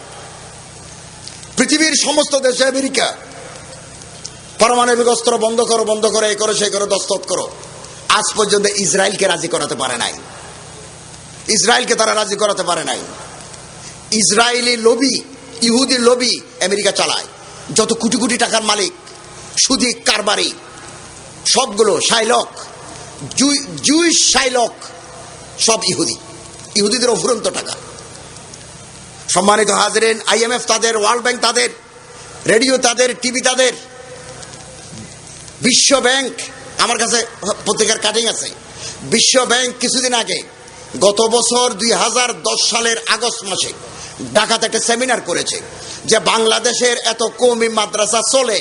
পৃথিবীর সমস্ত দেশে আমেরিকা পারমাণবিক অস্ত্র বন্ধ করো, এই করো সেই করো, দস্তখত করো, আজ পর্যন্ত ইসরায়েলকে রাজি করাতে পারে নাই। ইসরায়েলকে তারা রাজি করাতে পারে নাই। ইসরায়েলি লবি, ইহুদি লবি আমেরিকা চালায়। যত কোটি কোটি টাকার মালিক, সুদি কারবারি, সবগুলো শাইলক, জুইশ শাইলক, সব ইহুদিদের অফুরন্ত টাকা। সম্মানিত হাজিরিন, IMF তাদের, ওয়ার্ল্ড ব্যাংক তাদের, রেডিও তাদের, টিভি তাদের, বিশ্ব ব্যাংক, আমার কাছে পত্রিকার কাটিং আছে। বিশ্ব ব্যাংক কিছুদিন আগে, গত বছর 2010 সালের আগস্ট মাসে ঢাকাতে একটা সেমিনার করেছে যে বাংলাদেশের এত কওমি মাদ্রাসা চলে,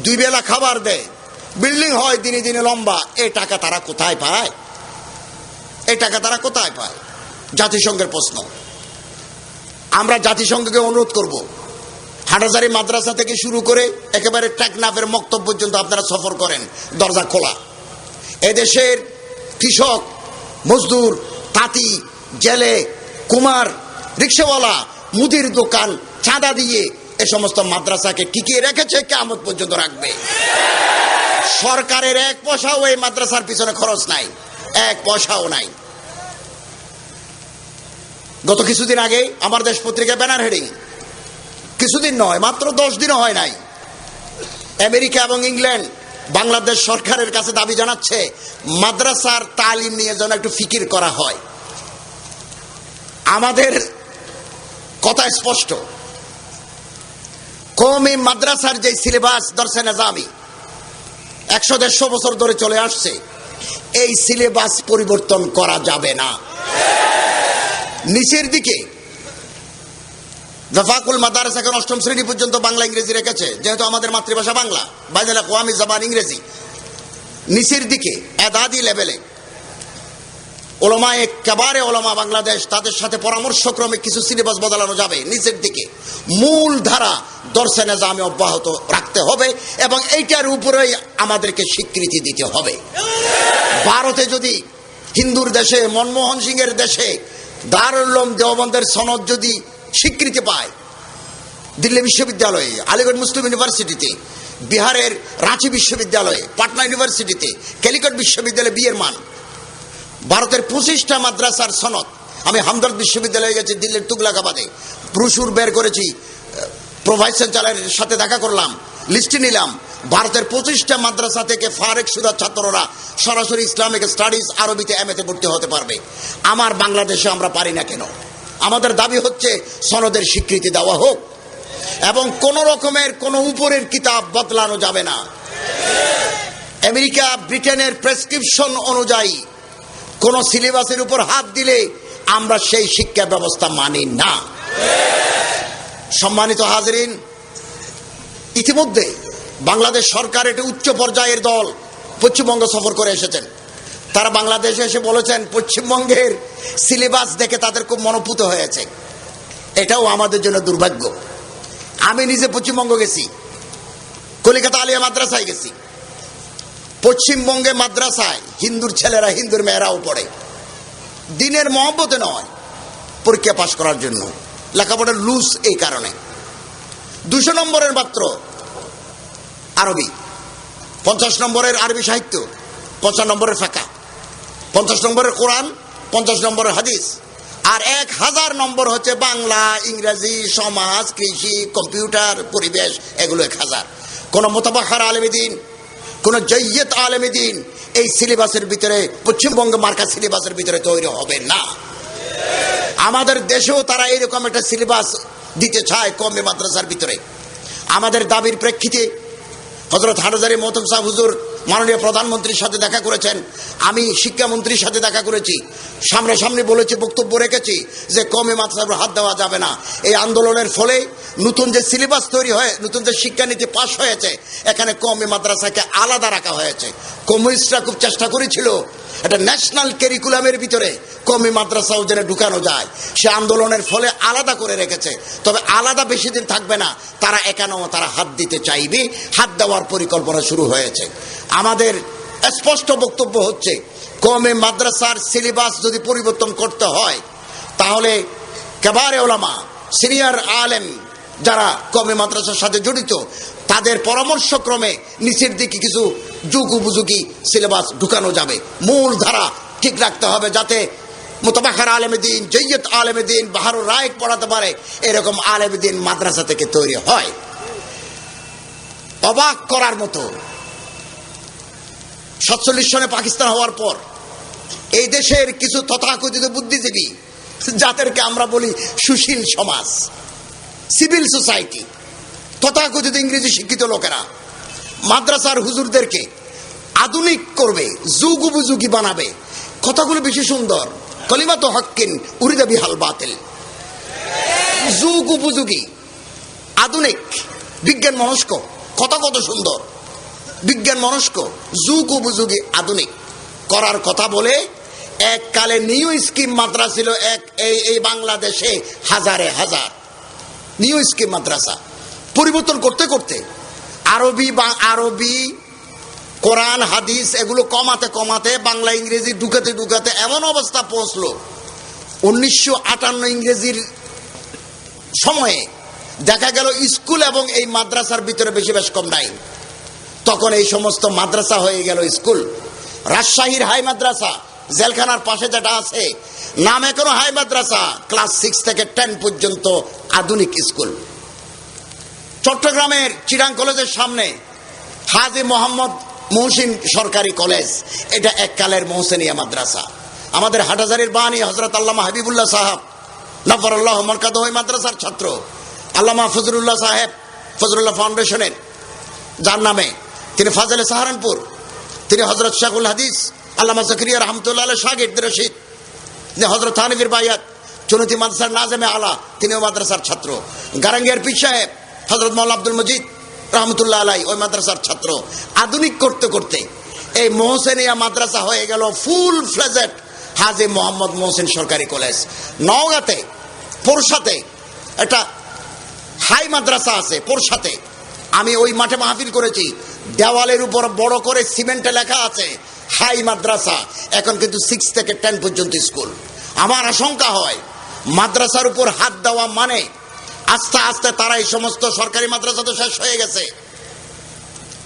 2 বেলা খাবার দেয়, বিল্ডিং হয় দিনে দিনে লম্বা, এই টাকা তারা কোথায় পায়? জাতিসংঘের প্রশ্ন। আমরা জাতিসংঘকে অনুরোধ করব, হাটহাজারী মাদ্রাসা থেকে শুরু করে একেবারে টেকনাফের মক্তব পর্যন্ত আপনারা সফর করেন, দরজা খোলা। এদেশের কৃষক, মজদুর, তাঁতি, জেলে, কুমার, রিক্সাওয়ালা, মুদির দোকান চাঁদা দিয়ে এ সমস্ত মাদ্রাসাকে টিকিয়ে রেখেছে, কিয়ামত পর্যন্ত রাখবে। সরকারের 1 পয়সাও এই মাদ্রাসার পিছনে খরচ নাই, 1 পয়সাও নাই। গত কিছুদিন আগে আমার দেশ পত্রিকায় ব্যানার হেডিং, কিছুদিন নয়, মাত্র 10 দিনও হয় নাই, আমেরিকা এবং ইংল্যান্ড বাংলাদেশ সরকারের কাছে দাবি জানাচ্ছে মাদ্রাসার তালিম নিয়ে যেন একটু ফিকির করা হয়। আমাদের কথা স্পষ্ট, কওমি মাদ্রাসার যে সিলেবাস দরসে নিজামি 100-150 বছর ধরে চলে আসছে, এই সিলেবাস পরিবর্তন করা যাবে না। নিচের দিকে ওয়াফাকুল মাদারিস এখন 8ম শ্রেণী পর্যন্ত বাংলা ইংরেজি রেখেছে, যেহেতু আমাদের মাতৃভাষা বাংলা, বাইনাল আকওয়ামি জবান ইংরেজি। নিচের দিকে এদাদি লেভেলে ওলামায়ে কেবারে ওলামা বাংলাদেশ, তাদের সাথে পরামর্শক্রমে কিছু সিলেবাস বদলানো যাবে। নিচের দিকে মূল ধারা দরসে নিজামে অব্যাহত রাখতে হবে এবং এইটার উপরেই আমাদেরকে স্বীকৃতি দিতে হবে। ভারতে যদি হিন্দুর দেশে, মনমোহন সিংয়ের দেশে দারুল উলুম দেওবন্দের সনদ যদি স্বীকৃতি পায়, দিল্লি বিশ্ববিদ্যালয়ে, আলিগড় মুসলিম ইউনিভার্সিটিতে, বিহারের রাঁচি বিশ্ববিদ্যালয়ে, পাটনা ইউনিভার্সিটিতে, ক্যালিকট বিশ্ববিদ্যালয়ে বিয়ের মান, ভারতের 25টা মাদ্রাসার সনদ আমি হামদর্দ বিশ্ববিদ্যালয়ে গেছি, দিল্লির তুগলাকাবাদে, ব্রুশুর বের করেছি, প্রভাইস চ্যান্সেলরের সাথে দেখা করলাম, লিস্টে নিলাম। ভারতের 25টা মাদ্রাসা থেকে ফারেক সুদা ছাত্ররা সরাসরি ইসলামিক স্টাডিজ আরবিতে এমএতে ভর্তি হতে পারবে। আমার বাংলাদেশে আমরা পারি না কেন? আমাদের দাবি হচ্ছে সনদের স্বীকৃতি দেওয়া হোক এবং কোন রকমের কোন উপরের কিতাব বদলানো যাবে না। আমেরিকা ব্রিটেনের প্রেসক্রিপশন অনুযায়ী কোন সিলেবাসের উপর হাত দিলে আমরা সেই শিক্ষা ব্যবস্থা মানি না। সম্মানিত হাজরিন, ইতিমধ্যে বাংলাদেশ সরকার একটি উচ্চ পর্যায়ের দল পশ্চিমবঙ্গ সফর করে এসেছেন। তারা বাংলাদেশে এসে বলেছেন পশ্চিমবঙ্গের সিলেবাস দেখে তাদের খুব মনোপুত হয়েছে। এটাও আমাদের জন্য দুর্ভাগ্য। আমি নিজে পশ্চিমবঙ্গ গেছি, কলিকাতা আলিয়া মাদ্রাসায় গেছি। পশ্চিমবঙ্গে মাদ্রাসায় হিন্দুর ছেলেরা হিন্দুর মেয়েরাও পড়ে, দিনের মহব্বতে নয়, পরীক্ষা পাশ করার জন্য। লেখাপড়ার লুজ এই কারণে। 200 নম্বরের মাত্র আরবি, 50 নম্বরের আরবি সাহিত্য, 50 নম্বরের ফিকহ, 50 নম্বরের কোরআন, 50 নম্বরের হাদিস, আর 1000 নম্বর হচ্ছে বাংলা, ইংরেজি, সমাজ, কৃষি, কম্পিউটার, পরিবেশ। এগুলো 1000। কোন মোতাবাখার আলেমীদ্বীন, কোন জৈয়ত আলেমীদ্বীন এই সিলেবাসের ভিতরে, পশ্চিমবঙ্গ মার্কা সিলেবাসের ভিতরে তৈরি হবে না। আমাদের দেশেও তারা এরকম একটা সিলেবাস দিতে চায় কওমি মাদ্রাসার ভিতরে। আমাদের দাবির প্রেক্ষিতে হযরত হাটহাজারী মোহতম সাহেব হুজুর মাননীয় প্রধানমন্ত্রীর সাথে দেখা করেছেন, আমি শিক্ষামন্ত্রীর সাথে দেখা করেছি, সামনাসামনি বলেছি, বক্তব্য রেখেছি যে কওমি মাদ্রাসার হাত দেওয়া যাবে না। এই আন্দোলনের ফলে নতুন যে সিলেবাস তৈরি হয়, নতুন যে শিক্ষানীতি পাশ হয়েছে, এখানে কওমি মাদ্রাসাকে আলাদা রাখা হয়েছে। কমিউনিস্টরা খুব চেষ্টা করেছিল এটা ন্যাশনাল ক্যারিকুলামের ভিতরে কওমি মাদ্রাসাও যেন ঢুকানো যায়, সে আন্দোলনের ফলে আলাদা করে রেখেছে। তবে আলাদা বেশি দিন থাকবে না, তারা এখানেও তারা হাত দিতে চাইবে, হাত দেওয়ার পরিকল্পনা শুরু হয়েছে। আমাদের স্পষ্ট বক্তব্য হচ্ছে কওমি মাদ্রাসার সিলেবাস যদি পরিবর্তন করতে হয় তাহলে কেবারে ওলামা, সিনিয়র আলেম যারা কওমি মাদ্রাসার সাথে জড়িত, তাদের পরামর্শক্রমে নিচের দিকে কিছু যুগ উপযোগী সিলেবাস ঢুকানো যাবে। মূল ধারা ঠিক রাখতে হবে যাতে মোতাবাখার আলেমীদ্বীন, জৈয়ত আলেমীদ্বীন, বাহারুর রায়েক পড়াতে পারে, এরকম আলেমীদ্বীন মাদ্রাসা থেকে তৈরি হয়। অবাক করার মতো 47 সনে পাকিস্তান হওয়ার পর এই দেশের কিছু তথাকথিত বুদ্ধিজীবী, যাদেরকে আমরা বলি সুশীল সমাজ, সিভিল সোসাইটি, তথাকথিত ইংরেজি শিক্ষিত লোকেরা মাদ্রাসার হুজুরদেরকে আধুনিক করবে, যুগ উপযোগী বানাবে। কথাগুলো বেশি সুন্দর, কলিমাত হক্কিন উরিদা বিহাল বাতিল। যুগ উপযোগী, আধুনিক, বিজ্ঞান মনস্ক, কথা কত সুন্দর। বিজ্ঞান মনস্ক, যুগ উপযোগী, আধুনিক করার কথা বলে এককালে নিউ স্কিম মাদ্রাসা ছিল এই বাংলাদেশে হাজারে হাজার নিউ স্কিম মাদ্রাসা। পরিবর্তন করতে করতে আরবি কোরআন হাদিস এগুলো কমাতে কমাতে বাংলা ইংরেজি ঢুকাতে ঢুকাতে এমন অবস্থা পৌঁছলো 1958 ইংরেজির সময়ে দেখা গেল স্কুল এবং এই মাদ্রাসার ভিতরে বেশ কম নাই। তখন এই সমস্ত মাদ্রাসা হয়ে গেল স্কুল। রাজশাহীর হাই মাদ্রাসা, জেলখানার পাশে যেটা আছে, নাম এখনো হাই মাদ্রাসা, ক্লাস 6 থেকে 10 পর্যন্ত আধুনিক স্কুল। চট্টগ্রামের চিরাং কলেজের সামনে হাজী মোহাম্মদ মহসিন সরকারি কলেজ, এটা এককালের মহসিনিয়া মাদ্রাসা। আমাদের হাটহাজারীর বাণী হযরত আল্লামা হাবিবুল্লাহ সাহেব নফরুল্লাহ মারকাদহ ওই মাদ্রাসার ছাত্র। আল্লামা ফজলুল্লাহ সাহেব ফজলুল্লাহ ফাউন্ডেশনের যার নামে, তিনি ফাজলে সাহারানপুর, তিনি হযরত শেখুল হাদিস আল্লামা জাকারিয়া রহমতুল্লাহ আলাইহির শাগির্দ রশিদ, হযরত থানভীর বাইয়াত চুনতি মাদ্রাসার নাজেমে আলা, তিনিও মাদ্রাসার ছাত্র। গারাঙ্গিয়ার পীর সাহেব হযরত মাওলানা আব্দুল মজিদ রহমতুল্লাহ আলাই ওই মাদ্রাসার ছাত্র। আধুনিক করতে করতে এই মহসিনিয়া মাদ্রাসা হয়ে গেল ফুল ফ্লেজেড হাজী মোহাম্মদ মহসিন সরকারি কলেজ। নওগাঁতে পোরশাতে একটা হাই মাদ্রাসা আছে, পোরশাতে। আমি ওই মাঠে মাহফিল করেছি, দেওয়ালের উপর বড় করে সিমেন্টে লেখা আছে হাই মাদ্রাসা। এখন কিন্তু 6 থেকে 10 পর্যন্ত স্কুল। আমার আশঙ্কা হয় মাদ্রাসার উপর হাত দেওয়া মানে আস্তে আস্তে তারা এই সমস্ত সরকারি মাদ্রাসা তো শেষ হয়ে গেছে,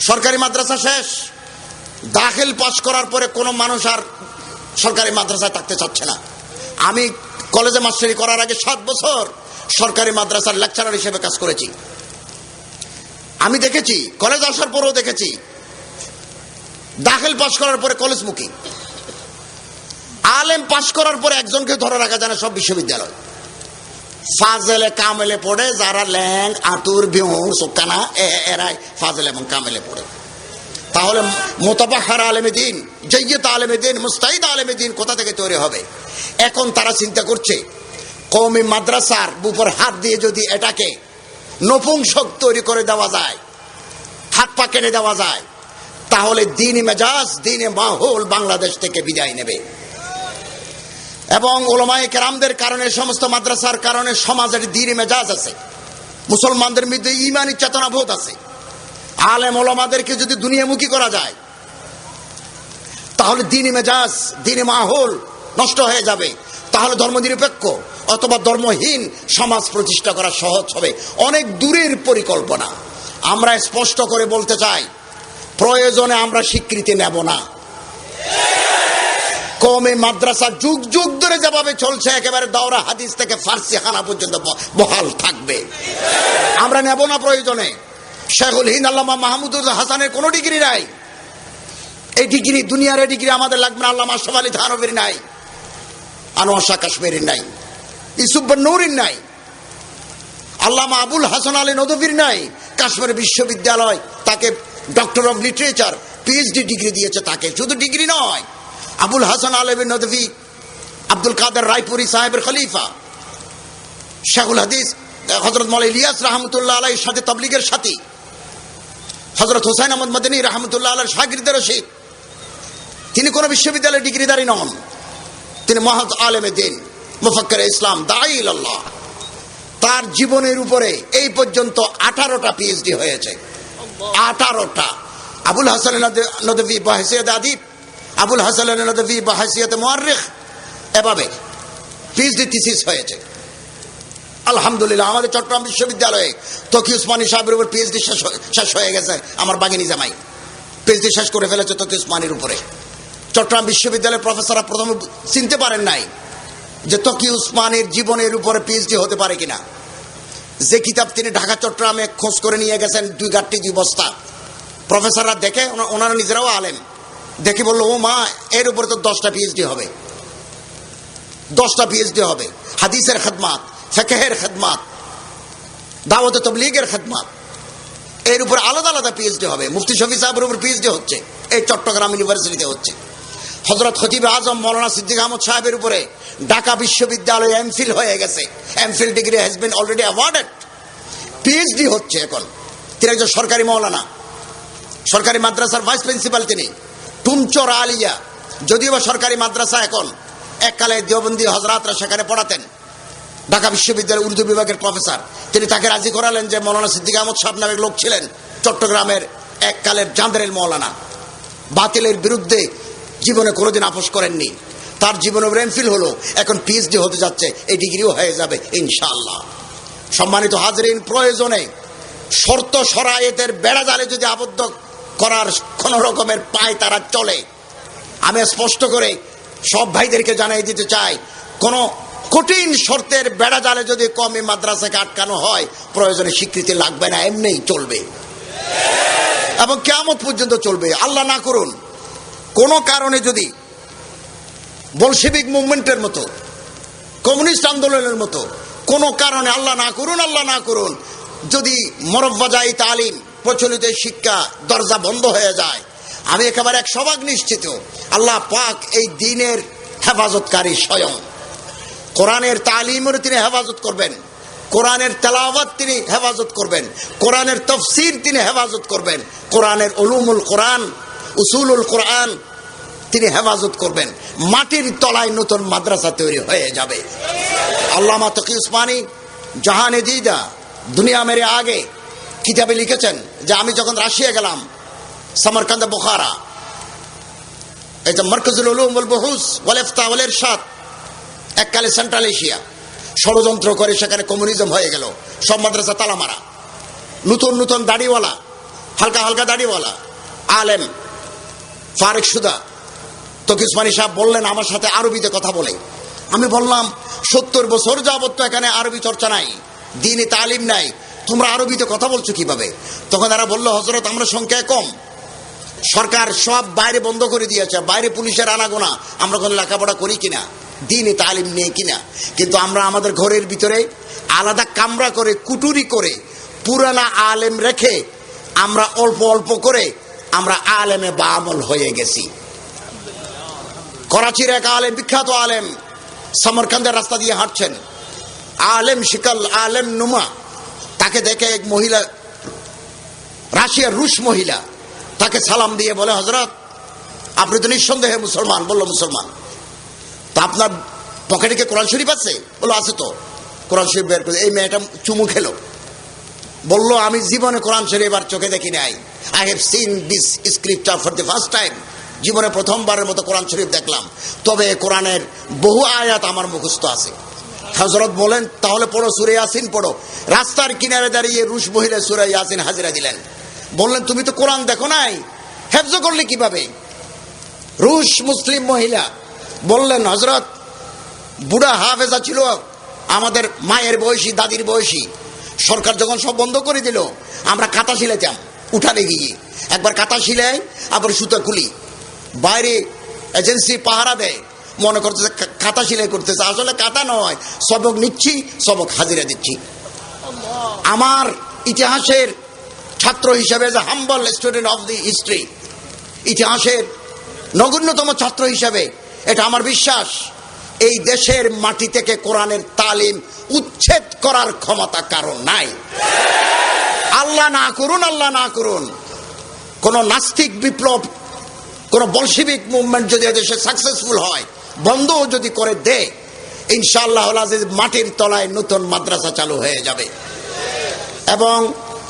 সরকারি মাদ্রাসা শেষ। দাখিল পাস করার পরে কোনো মানুষ আর সরকারি মাদ্রাসায় থাকতে চাচ্ছে না। আমি কলেজে মাস্টারি করার আগে 7 বছর সরকারি মাদ্রাসার লেকচারার হিসেবে কাজ করেছি। আমি দেখেছি, কলেজ আসার পরেও দেখেছি, দাখিল পাশ করার পরে কলেজমুখী আলেম পাশ করার পরে একজনকে ধরে রাখা যায় না সব বিশ্ববিদ্যালয়। ফাজেলে কামেলে পড়ে যারা ল্যাং আতুর বিহু সোকানা এরাই ফাজেল এবং কামেলে পড়ে। তাহলে মোতাবাহার আলেমে দিন, জয়্যত আলেমে দিন, মুস্তাহিদ আলেমে দিন কোথা থেকে তৈরি হবে? এখন তারা চিন্তা করছে কওমি মাদ্রাসার উপর হাত দিয়ে যদি এটাকে নপুংসক তৈরি করে দেওয়া যায়, হাত পা কেটে দেওয়া যায়, তাহলে দ্বীনি মেজাজ, দ্বীনি মাহৌল বাংলাদেশ থেকে বিদায় নেবে। এবং উলামায়ে কেরামদের কারণে, সমস্ত মাদ্রাসার কারণে সমাজের দ্বীনি মেজাজ আছে, মুসলমানদের মধ্যে ঈমানি চেতনাবোধ আছে। আলেম ওলামাদেরকে যদি দুনিয়ামুখী করা যায় তাহলে দ্বীনি মেজাজ, দ্বীনি মাহৌল নষ্ট হয়ে যাবে। তাহলে ধর্মনিরপেক্ষ অথবা ধর্মহীন সমাজ প্রতিষ্ঠা করা সহজ হবে। অনেক দূরের পরিকল্পনা। আমরা স্পষ্ট করে বলতে চাই, প্রয়োজনে আমরা স্বীকৃতি নেব না। কওমি মাদ্রাসা যুগ যুগ ধরে যেভাবে চলছে, একেবারে দাওরা হাদিস থেকে ফার্সি খানা পর্যন্ত বহাল থাকবে। আমরা নেব না প্রয়োজনে। শেখুল হিন্দ আল্লামা মাহমুদুল হাসানের কোনো ডিগ্রি নাই। এই ডিগ্রি, দুনিয়ার ডিগ্রি আমাদের লাগবে না। আল্লামা আশরাফ আলী থানভীর নাই, আনোয়ার শাহ কাশ্মীরের নাই, ইউসুফ বিন নূরির নাই, আল্লামা আবুল হাসান আলী নদভীর নাই। কাশ্মীর বিশ্ববিদ্যালয় তাকে doctor of literature PhD degree দিয়েছে। তাকে শুধু ডিগ্রি নয়, আবুল হাসান আলী নদভী, আব্দুল কাদের রায়পুরি সাহেবের খলিফা, শেখুল হাদিস হযরত মাওলানা ইলিয়াস রহমতুল্লাহ আলাইহির সাথে তাবলীগের সাথী, হযরত হুসাইন আহমদ মদনী রহমতুল্লাহ আলাইহির শাগির্দের রশিদ। তিনি কোন বিশ্ববিদ্যালয়ের ডিগ্রিধারী নন, তিনি মহৎ আলেমে দ্বীন, মুফাক্কির ইসলাম, দাঈ ইলাল্লাহ। তার জীবনের উপরে এই পর্যন্ত 18টা পিএইচডি হয়েছে। 18টা। আবুল হাসান নদভী বহসিয়ত আদিব, আবুল হাসান নদভী বহসিয়ত মুআররিখ, এভাবে পিএইচডি থিসিস হয়েছে। আলহামদুলিল্লাহ। আমাদের চট্টগ্রাম বিশ্ববিদ্যালয়ে তকি উসমানী সাহেবের উপর পিএইচডি শেষ হয়ে গেছে। আমার বাগিনী জামাই পিএইচডি শেষ করে ফেলেছে তকি উসমানীর উপরে। চট্টগ্রাম বিশ্ববিদ্যালয়ের প্রফেসররা প্রথমে চিনতে পারেন নাই যে তকি উসমানীর জীবনের উপরে পিএইচডি হতে পারে কিনা। যে কিতাব তিনি ঢাকা চট্টগ্রামে খোঁজ করে নিয়ে গেছেন 2 গাঁটটি 2 বস্তা, প্রফেসররা দেখে, ওনারা নিজেরাও আলেম, দেখে বললো, ও মা, এর উপরে তো 10টা পিএইচডি হবে, 10টা পিএইচডি হবে। হাদিসের খেদমাত, ফিকহের খেদমাত, দাওয়াত ও তাবলীগের খেদমাত, এর উপর আলাদা আলাদা পিএইচডি হবে। মুফতি শফি সাহেবের উপর পিএইচডি হচ্ছে এই চট্টগ্রাম ইউনিভার্সিটিতে হচ্ছে। হযরত খতিব আজম মাওলানা সিদ্দিক আহমদ সাহেবের উপরে ঢাকা বিশ্ববিদ্যালয়ে এমফিল হয়ে গেছে। MPhil degree has been already awarded. PhD হচ্ছে এখন। তিনি একজন সরকারি মাওলানা, সরকারি মাদ্রাসার ভাইস প্রিন্সিপাল। তিনি টুমচর আলিয়া, যদিও বা সরকারি মাদ্রাসা, এখন এককালে দেওবন্দি হযরতরা সেখানে পড়াতেন। ঢাকা বিশ্ববিদ্যালয়ের উর্দু বিভাগের প্রফেসর। তিনি তাকে রাজি করালেন যে মাওলানা সিদ্দিক আহমদ সাহেব নামে লোক ছিলেন চট্টগ্রামের এককালের জান্দারেল মাওলানা, বাতিলের বিরুদ্ধে জীবনে কোনোদিন আপোষ করেননি। তার জীবনে এমফিল হলো, এখন পিএইচডি হতে যাচ্ছে, এই ডিগ্রিও হয়ে যাবে ইনশাআল্লাহ। সম্মানিত হাজরিন, প্রয়োজনে শর্ত শরায়েতের বেড়াজালে যদি আবদ্ধ করার কোন রকমের পায় তারা চলে, আমি স্পষ্ট করে সব ভাইদেরকে জানিয়ে দিতে চাই, কোন কঠিন শর্তের বেড়াজালে যদি কওমি মাদ্রাসাকে আটকানো হয়, প্রয়োজনে স্বীকৃতি লাগবে না, এমনিই চলবে এবং কিয়ামত পর্যন্ত চলবে। আল্লাহ না করুন কোন কারণে যদি বলশেভিক মুভমেন্টের মতো, কমিউনিস্ট আন্দোলনের মতো কোন কারণে, আল্লাহ না করুন, আল্লাহ না করুন, যদি মরব্বাজাই তালিম, প্রচলিত শিক্ষা দরজা বন্ধ হয়ে যায়, আমি একেবারে 100% নিশ্চিত আল্লাহ পাক এই দ্বীনের হেফাজতকারী স্বয়ং। কোরআনের তালিমের তিনি হেফাজত করবেন, কোরআনের তেলাওয়াত তিনি হেফাজত করবেন, কোরআনের তাফসীর তিনি হেফাজত করবেন, কোরআনের উলুমুল কোরআন, উসুলুল কোরআন তিনি হেফাজত করবেন। মাটির তলায় নতুন মাদ্রাসা তৈরি হয়ে যাবে। আল্লামা তকি উসমানী জাহানে দিদা দুনিয়া মেরে আগে কিতাবে লিখেছেন যে আমি যখন রাশিয়া গেলাম, সমরকান্দ, বুখারা, এটা মারকাজুল উলুম ওয়াল বুহুস ওয়াল ইফতা ওয়াল ইরশাদ, এককালে সেন্ট্রাল এশিয়া, ষড়যন্ত্র করে সেখানে কমিউনিজম হয়ে গেল। সব মাদ্রাসা তালা মারা, নতুন নতুন দাড়িওয়ালা, হালকা হালকা দাড়িওয়ালা আলেম ফারেক সুদা তকি উসমানী সাহেব বললেন আমার সাথে আরবিতে কথা বলে, আমি বললাম 70 বছর যাবত তো এখানে আরবি চর্চা নাই, দ্বীনি তালিম নাই, তোমরা আরবিতে কথা বলছো কিভাবে? তখন তারা বললো, হযরত আমরা সংখ্যায় কম, সরকার সব বাইরে বন্ধ করে দিয়েছে, বাইরে পুলিশের আনাগোনা, আমরা কোনো লেখাপড়া করি কিনা, দ্বীনি তালিম নেই কিনা, কিন্তু আমরা আমাদের ঘরের ভিতরে আলাদা কামরা করে কুটুরি করে পুরানা আলেম রেখে আমরা অল্প অল্প করে আমরা আলেমে বামল হয়ে গেছি। করাচির এক আলেম, বিখ্যাত আলেম, সমরকান্দের রাস্তা দিয়ে হাঁটছেন, আলেম শিকল, আলেম নুমা, তাকে দেখে এক মহিলা, রাশিয়ার রুশ মহিলা, তাকে সালাম দিয়ে বলে, হযরত আপনি তো নিঃসন্দেহে মুসলমান। বললো, মুসলমান। তা আপনার পকেটে কি কোরআন শরীফ আছে? বললো, আছে তো। কোরআন শরীফ বের করে, এই মেয়েটা চুমু খেলো, বললো, আমি জীবনে কোরআন শরীফ আর চোখে দেখি নাই, I have seen this scripture for the first time, জীবনে প্রথমবারের মতো কোরআন শরীফ দেখলাম, তবে কোরআনের বহু আয়াত আমার মুখস্থ আছে। হযরত বলেন, তাহলে পড়ো, সূরা ইয়াসিন পড়ো। রাস্তার কিনারে দাঁড়িয়ে রুশ মহিলা সূরা ইয়াসিন হাজিরা দিলেন। বললেন, তুমি তো কোরআন দেখো নাই, হেফজ করলে কিভাবে? রুশ মুসলিম মহিলা বললেন, হযরত বুড়া হাফেজা ছিল আমাদের মায়ের বয়সী, দাদির বয়সী, সরকার যখন সব বন্ধ করে দিল, আমরা কাঁথা সিলাইতাম উঠানে গিয়ে, একবার কাঁথা সিলাই আবার সুতা খুলি, বাইরে এজেন্সি পাহারা দেয়, মনে করতেছে কাঁথা সিলাই করতেছে, আসলে কাঁথা নয়, সবক নিচ্ছি, সবক হাজিরা দিচ্ছি। আমার ইতিহাসের ছাত্র হিসেবে, as a humble student of the history, ইতিহাসের নগণ্যতম ছাত্র হিসেবে এটা আমার বিশ্বাস, এই দেশের মাটি থেকে কোরআনের তালিম উচ্ছেদ করার ক্ষমতা কারণ নাই। আল্লাহ না করুন, আল্লাহ না করুন, কোন নাস্তিক বিপ্লব, কোন বলশিবিক মুভমেন্ট যদি এদেশে সাকসেসফুল হয়, বন্ধ যদি করে দেয়, ইনশাআল্লাহ মাটির তলায় নতুন মাদ্রাসা চালু হয়ে যাবে। এবং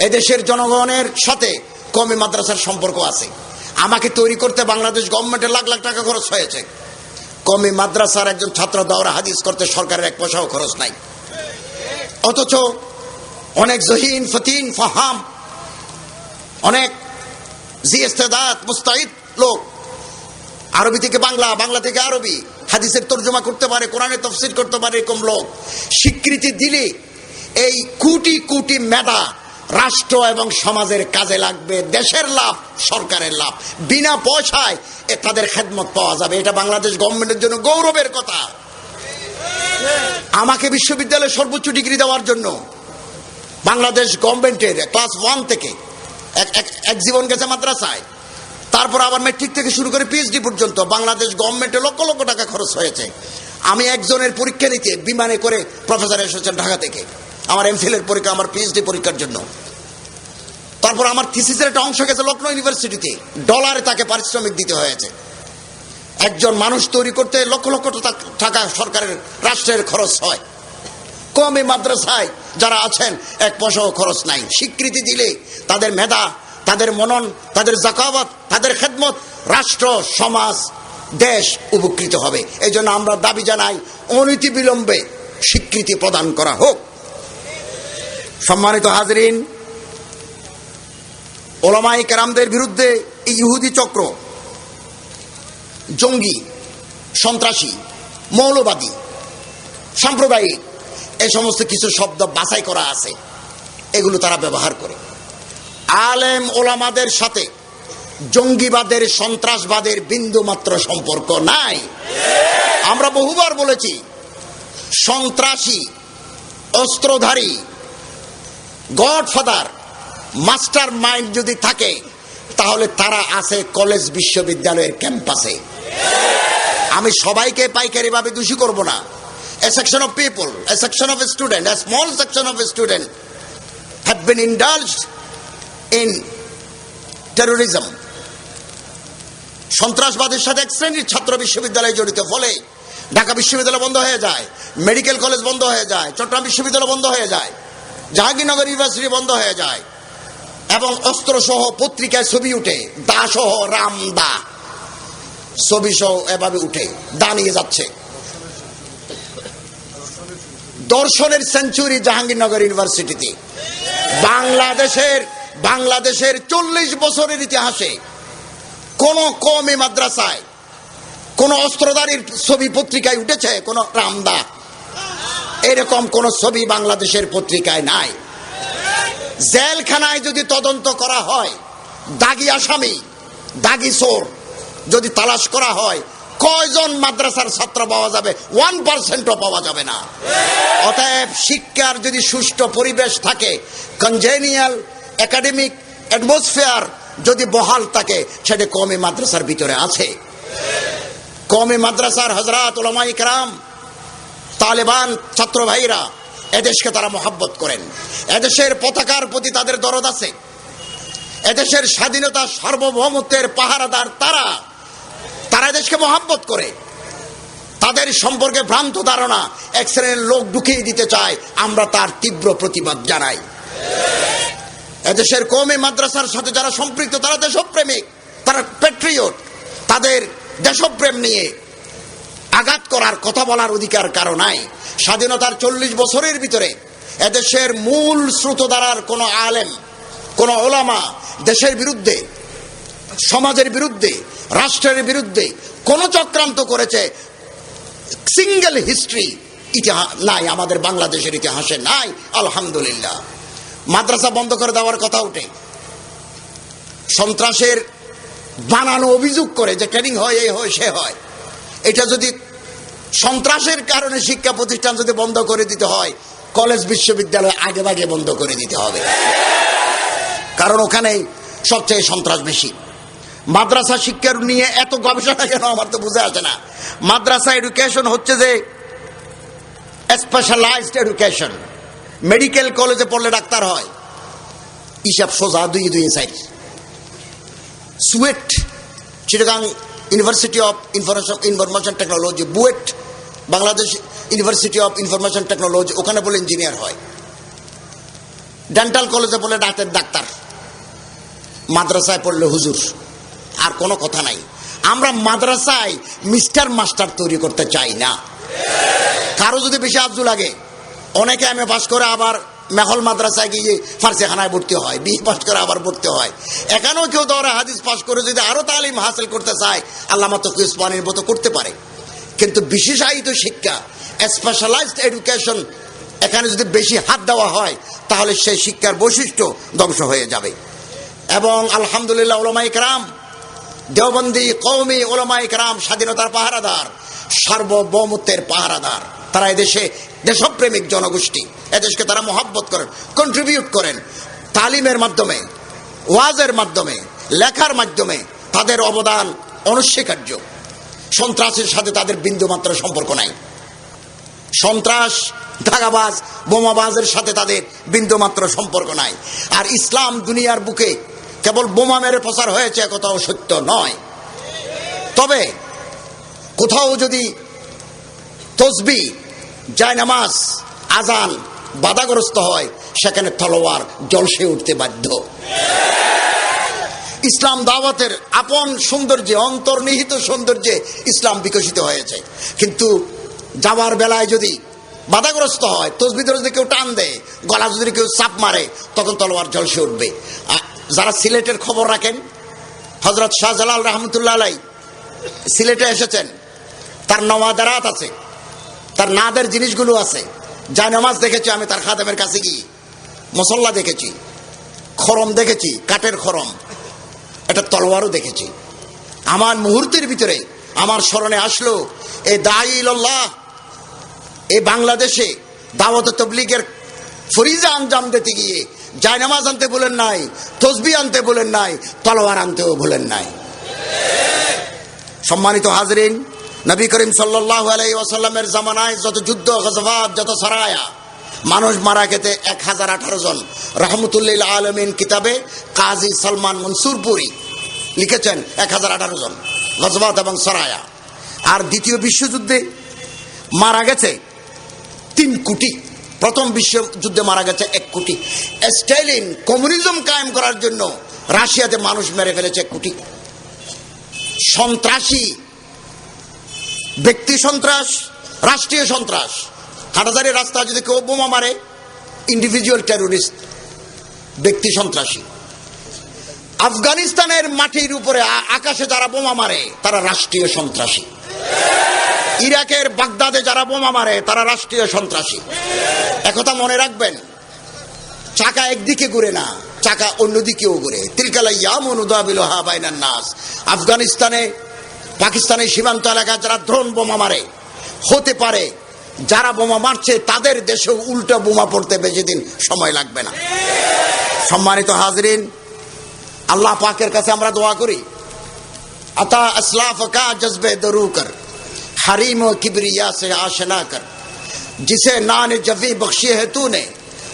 এদেশের জনগণের সাথে কওমি মাদ্রাসার সম্পর্ক আছে। আমাকে তৈরি করতে বাংলাদেশ গভর্নমেন্টের লাখ লাখ টাকা খরচ হয়েছে। কওমি মাদ্রাসার একজন ছাত্র দাওরা হাদিস করতে সরকারের এক পয়সাও খরচ নাই। অথচ অনেক জহিন, ফতিন, ফাহাম, অনেক জি ইস্তেদাত, মুস্তাইদ লোক, আরবি থেকে বাংলা, বাংলা থেকে আরবি, হাদিসের তর্জমা করতে পারে, কোরআনের তাফসীর করতে পারে, এরকম লোক স্বীকৃতি দিলে এই কোটি কোটি মেধা রাষ্ট্র এবং সমাজের কাজে লাগবে, দেশের লাভ, সরকারের লাভ, বিনা পয়সায় তাদের খেদমত পাওয়া যাবে। এটা বাংলাদেশ গভর্নমেন্টের জন্য গৌরবের কথা। আমাকে বিশ্ববিদ্যালয়ে সর্বোচ্চ ডিগ্রি দেওয়ার জন্য বাংলাদেশ গভর্নমেন্টের ক্লাস 1 থেকে এক জীবন গেছে মাদ্রাসায়, তারপর আবার ম্যাট্রিক থেকে শুরু করে পিএইচডি পর্যন্ত বাংলাদেশ গভর্নমেন্টের লক্ষ লক্ষ টাকা খরচ হয়েছে। আমি একজনের পরীক্ষা নিতে বিমানে করে প্রফেসর এসেছেন ঢাকা থেকে, আমার এমফিলের পরীক্ষা, আমার পিএইচডি পরীক্ষার জন্য। তারপর আমার থিসিসের একটা অংশ গেছে লখনৌ ইউনিভার্সিটিতে, ডলারে তাকে পারিশ্রমিক দিতে হয়েছে। একজন মানুষ তৈরি করতে লক্ষ লক্ষ টাকা সরকারের, রাষ্ট্রের খরচ হয়। কওমি মাদ্রাসায় যারা আছেন এক পয়সাও খরচ নাই। স্বীকৃতি দিলে তাদের মেধা, তাদের মনন, তাদের যাকাওয়াত, তাদের খেদমত, রাষ্ট্র, সমাজ, দেশ উপকৃত হবে। এই জন্য আমরা দাবি জানাই, অনতিবিলম্বে স্বীকৃতি প্রদান করা হোক। সম্মানিত হাজরিন, ওলামায়ে কেরামদের বিরুদ্ধে এই ইহুদি চক্র, জঙ্গি, সন্ত্রাসী, মৌলবাদী, সাম্প্রদায়িক, এই সমস্ত কিছু শব্দ বাছাই করা আছে, এগুলো তারা ব্যবহার করে। আলেম ওলামাদের সাথে জঙ্গিবাদের, সন্ত্রাসবাদের বিন্দু মাত্র সম্পর্ক নাই। আমরা বহুবার বলেছি, সন্ত্রাসী, অস্ত্রধারী, গডফাদার, মাস্টার মাইন্ড যদি থাকে, তাহলে তারা আছে কলেজ বিশ্ববিদ্যালয়ের ক্যাম্পাসে। আমি সবাইকে পাইকারি ভাবে দোষী করব না। A section of people, a section of students, a small section of students have been indulged in terrorism. সন্ত্রাসবাদের সাথে এক শ্রেণীর ছাত্র বিশ্ববিদ্যালয়ে জড়িত, ফলে ঢাকা বিশ্ববিদ্যালয় বন্ধ হয়ে যায়, মেডিকেল কলেজ বন্ধ হয়ে যায়, চট্টগ্রাম বিশ্ববিদ্যালয় বন্ধ হয়ে যায়, জাহাঙ্গীরনগর ইউনিভার্সিটি বন্ধ হয়ে যায়, এবং অস্ত্রসহ পত্রিকায় ছবি উঠে, দা সহ, রাম দা ছবি সহ এভাবে উঠে, দা নিয়ে যাচ্ছে। দর্শনের সেঞ্চুরি জাহাঙ্গীরনগর ইউনিভার্সিটিতে। বাংলাদেশের 40 বছরের ইতিহাসে কোন কওমি মাদ্রাসায় কোন অস্ত্রধারীর ছবি পত্রিকায় উঠেছে? কোন রামদা এরকম কোন ছবি বাংলাদেশের পত্রিকায় নাই। জেলখানায় যদি তদন্ত করা হয়, দাগি আসামি, দাগি চোর যদি তালাশ করা হয়, কয়জন মাদ্রাসার ছাত্র পাওয়া যাবে? 1%ও পাওয়া যাবে না। অতএব শিক্ষার যদি সুষ্ঠু পরিবেশ থাকে, কনজেনিয়াল একাডেমিক অ্যাটমসফিয়ার যদি বহাল থাকে, সেটা কওমি মাদ্রাসার ভিতরে আছে। কওমি মাদ্রাসার হযরত উলামায়ে কেরাম, তালেবান ছাত্র ভাইরা এদেশকে তারা মহব্বত করেন। এদেশের পতাকার প্রতি তাদের দরদ আছে। এদেশের স্বাধীনতা সার্বভৌমত্বের পাহারাদার তারা দেশকে মহব্বত করে। তাদের সম্পর্কে ভ্রান্ত ধারণা এক শ্রেণীর লোক ঢুকিয়ে দিতে চায়, আমরা তার তীব্র প্রতিবাদ জানাই। এদেশের কওমি মাদ্রাসার সাথে যারা সম্পৃক্ত তারা দেশপ্রেমিক, তারা প্যাট্রিয়ট। তাদের দেশপ্রেম নিয়ে আঘাত করার, কথা বলার অধিকার কারো নাই। স্বাধীনতার 40 বছরের ভিতরে এদেশের মূল স্রোতধারার কোন আলেম, কোন ওলামা দেশের বিরুদ্ধে, সমাজের বিরুদ্ধে, রাষ্ট্রের বিরুদ্ধে কোন চক্রান্ত করেছে সিঙ্গেল হিস্ট্রি ইতিহাস নাই, আমাদের বাংলাদেশের ইতিহাসে নাই। আলহামদুলিল্লাহ। মাদ্রাসা বন্ধ করে দেওয়ার কথা উঠে, সন্ত্রাসের বানানো অভিযোগ করে যে ট্রেনিং হয়, এই হয়, সে হয়। এটা যদি সন্ত্রাসের কারণে শিক্ষা প্রতিষ্ঠান যদি বন্ধ করে দিতে হয়, কলেজ বিশ্ববিদ্যালয় আগে ভাগে বন্ধ করে দিতে হবে, কারণ ওখানেই সবচেয়ে সন্ত্রাস বেশি। মাদ্রাসা শিক্ষার নিয়ে এত গবেষণা কেন আমার তো বুঝে আসে না। মাদ্রাসা এডুকেশন হচ্ছে যে স্পেশালাইজড এডুকেশন। মেডিকেল কলেজে পড়লে ডাক্তার হয়, হিসাব সোজা 2 2 4। Suit, Chittagong university of information technology, BUET Bangladesh university of information technology, ওখানে বলে ইঞ্জিনিয়ার হয়। ডেন্টাল কলেজে বলে ডাক্তার, মাদ্রাসায় পড়লে হুজুর। আর কোনো কথা নাই। আমরা মাদ্রাসায় মিস্টার মাস্টার তৈরি করতে চাই না। কারো যদি বেশি আব্দু লাগে, অনেকে এমএ পাস করে আবার মেহল মাদ্রাসায় গিয়ে ফার্সিখানায় ভর্তি হয়, বিএ পাস করে আবার ভর্তি হয়। এখানেও কেউ দৌড়া হাদিস পাস করে যদি আরো তালিম হাসিল করতে চায়, আল্লামা তকি উসমানীর মতো করতে পারে। কিন্তু বিশেষায়িত শিক্ষা, স্পেশালাইজড এডুকেশন, এখানে যদি বেশি হাত দেওয়া হয়, তাহলে সেই শিক্ষার বৈশিষ্ট্য ধ্বংস হয়ে যাবে। এবং আলহামদুলিল্লাহ, উলামায়ে কেরাম, দেওবন্দি কওমি উলামায়ে কেরাম স্বাধীনতার পাহারাদার, সার্বভৌমত্বের পাহারাদার। তারা এদেশে দেশপ্রেমিক জনগোষ্ঠী, এদেশকে তারা মহব্বত করেন, কন্ট্রিবিউট করেন তালিমের মাধ্যমে, ওয়াজের মাধ্যমে, লেখার মাধ্যমে। তাদের অবদান অনস্বীকার্য। সন্ত্রাসের সাথে তাদের বিন্দুমাত্র সম্পর্ক নাই। সন্ত্রাস, দাগাবাজ, বোমাবাজের সাথে তাদের বিন্দুমাত্র সম্পর্ক নাই। আর ইসলাম দুনিয়ার বুকে কেবল বোমা মেরে প্রচার হয়েছে, কোথাও সত্য নয়। তবে কোথাও যদি তসবিহ, জায়নামাজ, আজান বাধাগ্রস্ত হয়, সেখানে তলোয়ার জলসে উঠতে বাধ্য। ইসলাম দাওয়াতের আপন সৌন্দর্যে, অন্তর্নিহিত সৌন্দর্যে ইসলাম বিকশিত হয়েছে। কিন্তু যাওয়ার বেলায় যদি বাধাগ্রস্ত হয়, তসবিহ ধরে যদি কেউ টান দেয়, গলা যদি কেউ চাপ মারে, তখন তলোয়ার জলসে উঠবে। যারা সিলেটের খবর রাখেন, হযরত শাহজালাল রহমতুল্লাহ আলাইহি সিলেটে এসেছেন। তার নওয়াদারাত আছে, তার নাদের জিনিসগুলো আছে। জায়নামাজ দেখেছি আমি তার খাদেমের কাছে গিয়ে, মুসল্লা দেখেছি, খরম দেখেছি, কাঠের খরম, একটা তলোয়ারও দেখেছি। আমার মুহূর্তের ভিতরে আমার স্মরণে আসলো, এই দাঈ ইলাল্লাহ এই বাংলাদেশে দাওয়াত তাবলীগের ফরিজা আঞ্জাম দিতে গিয়ে জায়নামাজ আনতে বলেন নাই, তসবিহ আনতে বলেন নাই, তলোয়ার আনতেও বলেন নাই। সম্মানিত হাজরিন, নবী করিম সাল্লাল্লাহু আলাইহি ওয়াসাল্লামের জামানায় যত যুদ্ধ, গজওয়াত, যত সারায়া, মানুষ মারা গেছে 1018 জন। রহমতুল্লিল আলমিন কিতাবে কাজী সালমান মনসুরপুরি লিখেছেন 1018 জন গজওয়াত এবং সারায়া। আর দ্বিতীয় বিশ্বযুদ্ধে মারা গেছে 3 কোটি। প্রথম বিশ্বযুদ্ধে মারা গেছে 1 কোটি। স্টালিন কমিউনিজম কায়েম করার জন্য রাশিয়াতে মানুষ মেরে ফেলেছে 1 কোটি। সন্ত্রাসী, ব্যক্তি সন্ত্রাস, রাষ্ট্রীয় সন্ত্রাস। হাটাজারি রাস্তা যদি কেউ বোমা মারে, ইন্ডিভিজুয়াল টেরোরিস্ট, ব্যক্তি সন্ত্রাসী। আফগানিস্তানের মাটির উপরে, আকাশে যারা বোমা মারে, তারা রাষ্ট্রীয় সন্ত্রাসী। ইরাকের বাগদাদে যারা বোমা মারে তারা রাষ্ট্রীয় সন্ত্রাসী। একথা মনে রাখবেন, চাকা একদিকে ঘুরে না, চাকা অন্যদিকেও ঘুরে। তিলকালা ইয়ামুন উদাবিলুহা বাইনান নাস। আফগানিস্তানে, পাকিস্তানের সীমান্ত এলাকায় যারা ড্রোন বোমা মারে, হতে পারে যারা বোমা মারছে তাদের দেশে উল্টো বোমা পড়তে বেশি দিন সময় লাগবে না। সম্মানিত হাজরিন, আল্লাহ পাকের কাছে আমরা দোয়া করি, আতা আসলাফ কা জজ্বে দরু কর, हरीम और किबरिया से आशना कर, जिसे नान जफी बख्शी है तूने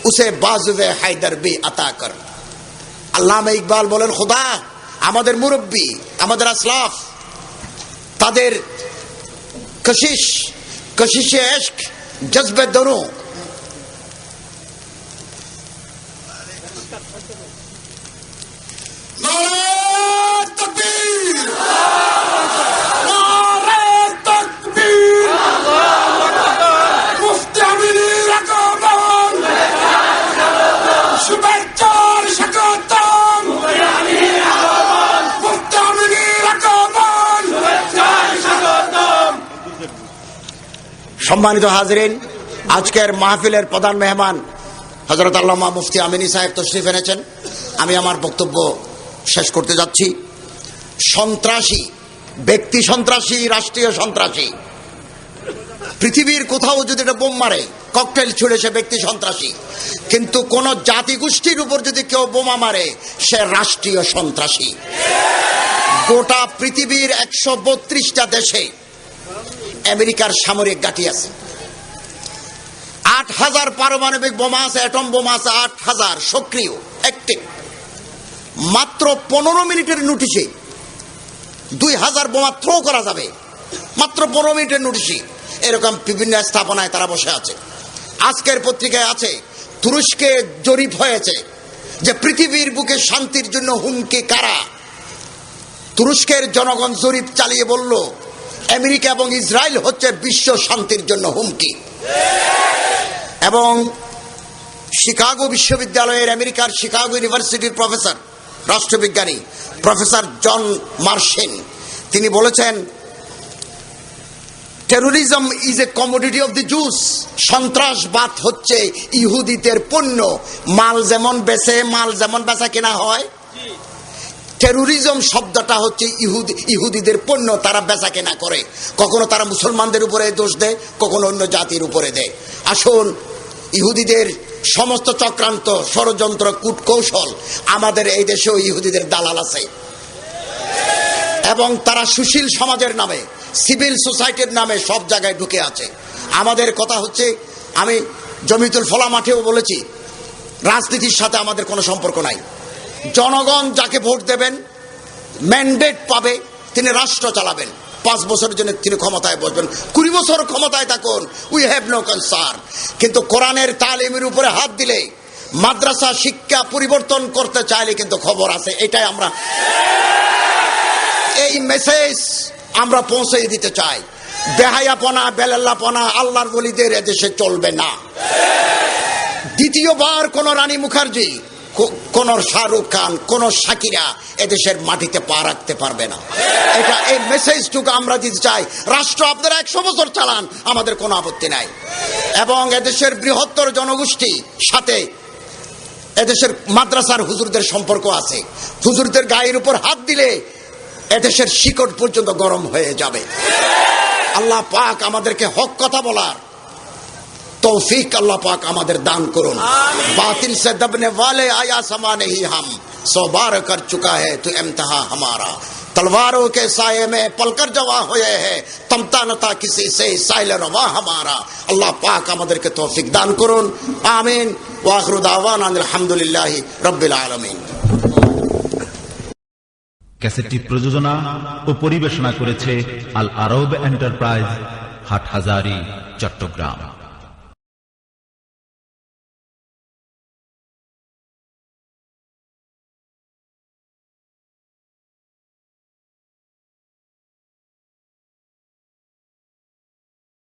उसे बाजुए हैदर भी अता कर। আল্লামা ইকবাল বলেন, খোদা আমাদের মুরব্বী, আমাদের আসলাফ, তাদের কশিশে ইশক, জজবে দরু, সম্মানিত হাজরিন, আজকের মাহফিলের প্রধান মেহমান হযরত আল্লামা মুফতি আমিনী সাহেব তশরিফ এনেছেন। আমি আমার বক্তব্য শেষ করতে যাচ্ছি। সন্ত্রাসী, ব্যক্তি সন্ত্রাসী, রাষ্ট্রীয় সন্ত্রাসী, পৃথিবীর কোথাও যদি এটা বোম মারে, ককটেল ছুড়ে, সে ব্যক্তি সন্ত্রাসী। কিন্তু কোন জাতিগোষ্ঠীর উপর যদি কেউ বোমা মারে, সে রাষ্ট্রীয় সন্ত্রাসী। গোটা পৃথিবীর 132টা দেশে আমেরিকার সামরিক ঘাঁটি আছে, 8000 পারমাণবিক বোমা আছে, অ্যাটম বোমা আছে 8000 সক্রিয়, অ্যাক্টিভ। মাত্র 15 মিনিটের নোটিশে 2000 বোমা থ্রো করা যাবে, মাত্র 15 মিনিটের নোটিশে। এরকম বিভিন্ন স্থাপনায় তারা বসে আছে। আজকের পত্রিকায় আছে, তুরস্কে জরিপ হয়েছে যে পৃথিবীর বুকে শান্তির জন্য হুমকি কারা। তুরস্কের জনগণ জরিপ চালিয়ে বলল, আমেরিকা এবং ইসরায়েল হচ্ছে বিশ্ব শান্তির জন্য হুমকি। এবং শিকাগো বিশ্ববিদ্যালয়ের, আমেরিকার শিকাগো ইউনিভার্সিটির প্রফেসর, রাষ্ট্রবিজ্ঞানী প্রফেসর জন মার্শেন, তিনি বলেছেন, terrorism is a commodity of the juice. সন্ত্রাসবাদ হচ্ছে ইহুদিদের পণ্য। মাল যেমন বেচা কেনা হয়, টেরোরিজম শব্দটা হচ্ছে ইহুদিদের পণ্য, তারা বেচা কেনা করে। কখনো তারা মুসলমানদের উপরে দোষ দেয়, কখনো অন্য জাতির উপরে দেয়। আসুন, ইহুদিদের সমস্ত চক্রান্ত, ষড়যন্ত্র, কূটকৌশল, আমাদের এই দেশেও ইহুদিদের দালাল আছে। এবং তারা সুশীল সমাজের নামে, সিভিল সোসাইটির নামে সব জায়গায় ঢুকে আছে। আমাদের কথা হচ্ছে, আমি জমিতুল ফলা মাঠেও বলেছি, রাজনীতির সাথে আমাদের কোনো সম্পর্ক নাই। জনগণ যাকে ভোট দেবেন, ম্যান্ডেট পাবে, তিনি রাষ্ট্র চালাবেন। 5 বছরের জন্য তিনি ক্ষমতায় বসবেন, 20 বছর ক্ষমতায় থাকুন, উই হ্যাভ নো কনসার্ন। কিন্তু কোরআনের তালিমের উপরে হাত দিলে, মাদ্রাসা শিক্ষা পরিবর্তন করতে চাইলে কিন্তু খবর আছে। এটাই আমরা, এই মেসেজ আমরা পৌঁছে দিতে চাই। বেহায়াপনা, বেলাল্লাপনা আল্লাহর ওলিদের এদেশে চলবে না। দ্বিতীয়বার কোন রানী মুখার্জি, কোন শাহরুখ খান, কোন শাকিরা এদেশের মাটিতে পা রাখতে পারবে না। এটা, এই মেসেজটুকু আমরা দিতে চাই। রাষ্ট্র আপনারা 100 বছর চালান, আমাদের কোনো আপত্তি নাই। এবং এদেশের বৃহত্তর জনগোষ্ঠী সাথে এদেশের মাদ্রাসার হুজুরদের সম্পর্ক আছে। হুজুরদের গায়ের উপর হাত দিলে এদেশের শিকড় পর্যন্ত গরম হয়ে যাবে। আল্লাহ পাক আমাদেরকে হক কথা বলার तौफीक अल्लाह पाक আমাদের দান করুন। बातिल से दबने वाले आया समा नहीं हम, 100 बार कर चुका है तू इम्तिहान हमारा, तलवारों के साये में पलकर जवा हुए हैं, तमता नता किसी से साइल रवा हमारा। अल्लाह पाक আমাদেরকে তৌফিক দান করুন। আমিন। ওয়া আখিরু দাওয়ানা আলহামদুলিল্লাহি রাব্বিল আলামিন। ক্যাসেটটি প্রযোজনা ও পরিবেশনা করেছে আল আরব এন্টারপ্রাইজ, হাটহাজারী, চট্টগ্রাম।